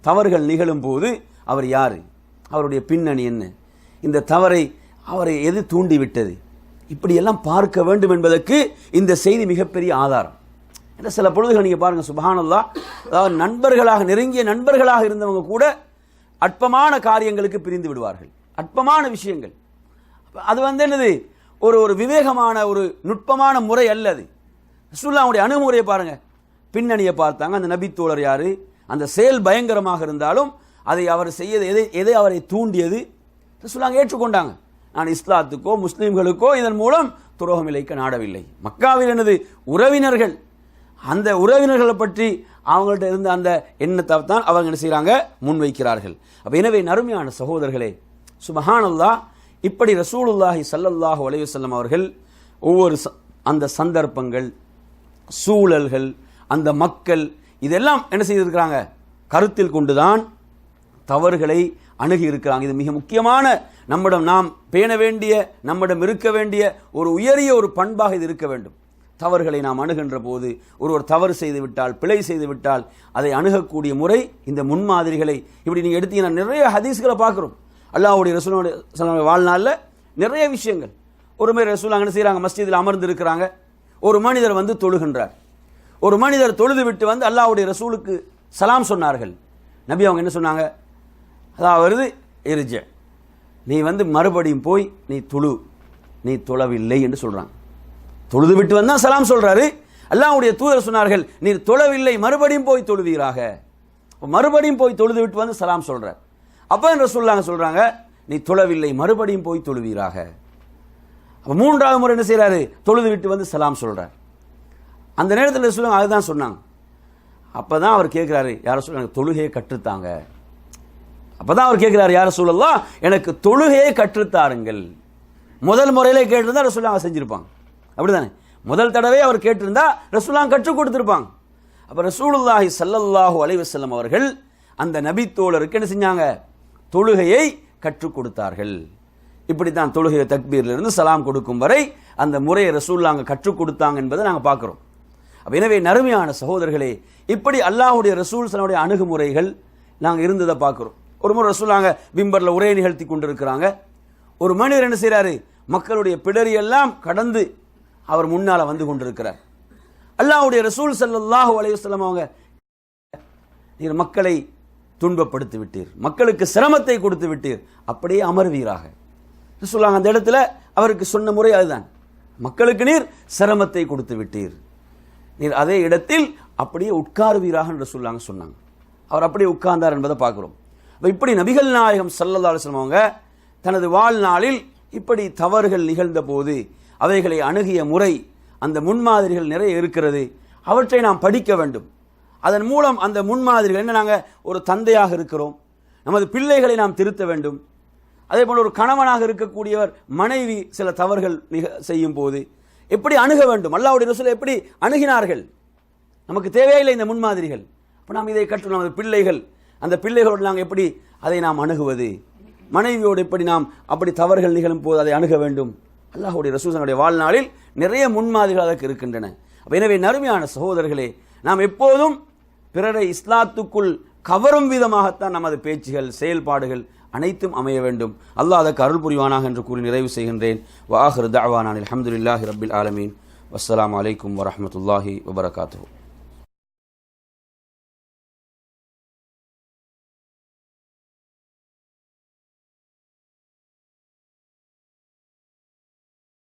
தவறுகள் நிகழும் போது அவர் யார், அவருடைய பின்னணி என்ன, இந்த தவறை அவரை எது தூண்டிவிட்டது, இப்படியெல்லாம் பார்க்க வேண்டும் என்பதற்கு இந்த செய்தி மிகப்பெரிய ஆதாரம். என்ற சில பொழுதுகள் நீங்கள் பாருங்கள், சுப்ஹானல்லாஹ், அதாவது நண்பர்களாக, நெருங்கிய நண்பர்களாக இருந்தவங்க கூட அற்பமான காரியங்களுக்கு பிரிந்து விடுவார்கள், அற்பமான விஷயங்கள். அது என்னது, ஒரு விவேகமான ஒரு நுட்பமான முறை அல்லது. ரசூலுல்லாஹ்வுடைய அணுகுமுறையை பாருங்க, பின்னணியை பார்த்தாங்க, அந்த நபித்தோழர் யாரு, அந்த செயல் பயங்கரமாக இருந்தாலும் அதை அவர் செய்யது எதை அவரை தூண்டியது ரசூலுல்லாஹ் ஏற்றுக்கொண்டாங்க. நான் இஸ்லாத்துக்கோ முஸ்லீம்களுக்கோ இதன் மூலம் துரோகம் இழைக்க நாடவில்லை. மக்காவில் என்னது உறவினர்கள், அந்த உறவினர்களை பற்றி அவங்கள்ட்ட இருந்த அந்த எண்ணத்தை தான் அவங்க என்ன செய்கிறாங்க, முன்வைக்கிறார்கள். அப்போ எனவே நறுமையான சகோதரர்களே, சுப்ஹானல்லாஹ், இப்படி ரசூலுல்லாஹி ஸல்லல்லாஹு அலைஹி வஸல்லம் அவர்கள் ஒவ்வொரு அந்த சந்தர்ப்பங்கள், சூழல்கள், அந்த மக்கள், இதெல்லாம் என்ன செய்திருக்கிறாங்க, கருத்தில் கொண்டுதான் தவறுகளை அணுகி இருக்கிறாங்க. இது மிக முக்கியமான நாம் பேண வேண்டிய, நம்மிடம் இருக்க வேண்டிய ஒரு உயரிய ஒரு பண்பாக இது இருக்க வேண்டும். தவறுகளை நாம் அணுகின்ற போது ஒருவர் தவறு செய்து விட்டால், பிழை செய்து விட்டால் அதை அணுகக்கூடிய முறை, இந்த முன்மாதிரிகளை இப்படி நீங்கள் எடுத்தீங்கன்னா நிறைய ஹதீஸ்களை பார்க்குறோம். அல்லாஹ்வுடைய ரசூலுடைய வாழ்நாளில் நிறைய விஷயங்கள். ஒரு மாதிரி ரசூல் என்ன செய்கிறாங்க, மஸ்ஜிதில் அமர்ந்து இருக்கிறாங்க, ஒரு மனிதர் தொழுகின்றார். ஒரு மனிதர் தொழுது விட்டு அல்லாஹ்வுடைய ரசூலுக்கு சலாம் சொன்னார்கள். நபி அவங்க என்ன சொன்னாங்க, அதாவது இர்ஜ, நீ மறுபடியும் போய் நீ தொழவில்லை என்று சொல்றாங்க. தொழுது விட்டு வந்தா சலாம் சொல்றாரு. அல்லாஹ்வுடைய தூதர் சொன்னார்கள், நீர் தொழவில்லை, மறுபடியும் போய் தொழுவீராக. மறுபடியும் போய் தொழுது விட்டு வந்து சலாம் சொல்றார். அப்போ ரசூலுல்லாஹ் சொல்றாங்க, நீ தொழவில்லை, மறுபடியும் போய் தொழுவீராக. அப்போ மூன்றாவது முறை என்ன செய்யறாரு, தொழுது விட்டு வந்து சலாம் சொல்றார். அந்த நேரத்தில் ரசூலுல்லாஹ் அதுதான் சொன்னாங்க. அப்பதான் அவர் கேட்கிறாரு, யார சொல்ல எனக்கு தொழுகையை கற்றுத்தாங்க. அப்பதான் அவர் கேட்கிறாரு, யார சொல்லலாம் எனக்கு தொழுகையை கற்றுத்தாருங்கள். முதல் முறையிலே கேட்டிருந்தா ரசூலுல்லாஹ் செஞ்சிருப்பாங்க, அப்படிதானே? முதல் தடவை அவர் கேட்டிருந்தா ரசூலுல்லாஹ் கற்றுக் கொடுத்திருப்பாங்க. அப்ப ரசூலுல்லாஹி ஸல்லல்லாஹு அலைஹி வஸல்லம் அவர்கள் அந்த நபி தோழருக்கு என்ன செஞ்சாங்க, தொழுகையை கற்றுக் கொடுத்தார்கள். இப்படித்தான் தொழுகை தக்பீரிலிருந்து சலாம் கொடுக்கும் வரை அந்த முறையை ரசூலுல்லாஹ் கற்றுக் கொடுத்தாங்க என்பதை நாங்கள் பார்க்கிறோம். எனவே நறுமையான சகோதரர்களே, இப்படி அல்லாஹ்வுடைய ரசூல் ஸல்லல்லாஹு அணுகுமுறைகள் நாங்கள் இருந்ததை பார்க்கிறோம். ஒரு முறை ரசூலுல்லாஹ் மிம்பர்ல உரையை நிகழ்த்தி கொண்டிருக்கிறாங்க. ஒரு மனிதர் என்ன செய்யறாரு, மக்களுடைய பிடரியெல்லாம் கடந்து அவர் முன்னால வந்து கொண்டிருக்கிறார். அல்லாஹ்வுடைய ரசூல் ஸல்லல்லாஹு அலைஹி வஸல்லம் அவங்க, நீர் மக்களை துன்பப்படுத்தி விட்டீர், மக்களுக்கு சிரமத்தை கொடுத்து விட்டீர், அப்படியே அமர்வீராக. ரசூலுல்லாஹ் அந்த இடத்துல அவருக்கு சொன்ன முறை அதுதான், மக்களுக்கு நீர் சிரமத்தை கொடுத்து விட்டீர், நீர் அதே இடத்தில் அப்படியே உட்காருவீராக ரசூலுல்லாஹ் சொன்னாங்க. அவர் அப்படியே உட்கார்ந்தார் என்பதை பார்க்கிறோம். இப்படி நபிகள் நாயகம் ஸல்லல்லாஹு அலைஹி வஸல்லம் அவங்க தனது வாழ்நாளில் இப்படி தவறுகள் நிகழ்ந்த போது அவைகளை அணுகிய முறை, அந்த முன்மாதிரிகள் நிறைய இருக்கிறது. அவற்றை நாம் படிக்க வேண்டும். அதன் மூலம் அந்த முன்மாதிரிகள் என்ன, நாங்கள் ஒரு தந்தையாக இருக்கிறோம், நமது பிள்ளைகளை நாம் திருத்த வேண்டும். அதே போல ஒரு கணவனாக இருக்கக்கூடியவர் மனைவி சில தவறுகள் செய்யும் போது எப்படி அணுக வேண்டும், அல்லாஹ்வுடைய ரசூல் எப்படி அணுகினார்கள், நமக்கு தேவையில்லை இந்த முன்மாதிரிகள். அப்போ நாம் இதை கற்று நமது பிள்ளைகள், அந்த பிள்ளைகளோடு நாங்கள் எப்படி அதை நாம் அணுகுவது, மனைவியோடு எப்படி நாம் அப்படி தவறுகள் நிகழும் போது அதை அணுக வேண்டும். அல்லாஹ்வுடைய ரசூலுடைய வாழ்நாளில் நிறைய முன்மாதிரிகள் அதற்கு இருக்கின்றன. எனவே நறுமையான சகோதரர்களே, நாம் எப்போதும் பிறரை இஸ்லாத்துக்குள் கவரும் விதமாகத்தான் நமது பேச்சுகள், செயல்பாடுகள் அனைத்தும் அமைய வேண்டும். அல்லாஹ் அதற்கு அருள் புரிவானாக என்று கூறி நிறைவு செய்கின்றேன். வ ஆகிரு தஅவானா அல்ஹம்துலில்லாஹி ரப்பில் ஆலமீன். வஸ்ஸலாமு அலைக்கும் வரஹ்மத்துல்லாஹி வபரகாத்துஹு.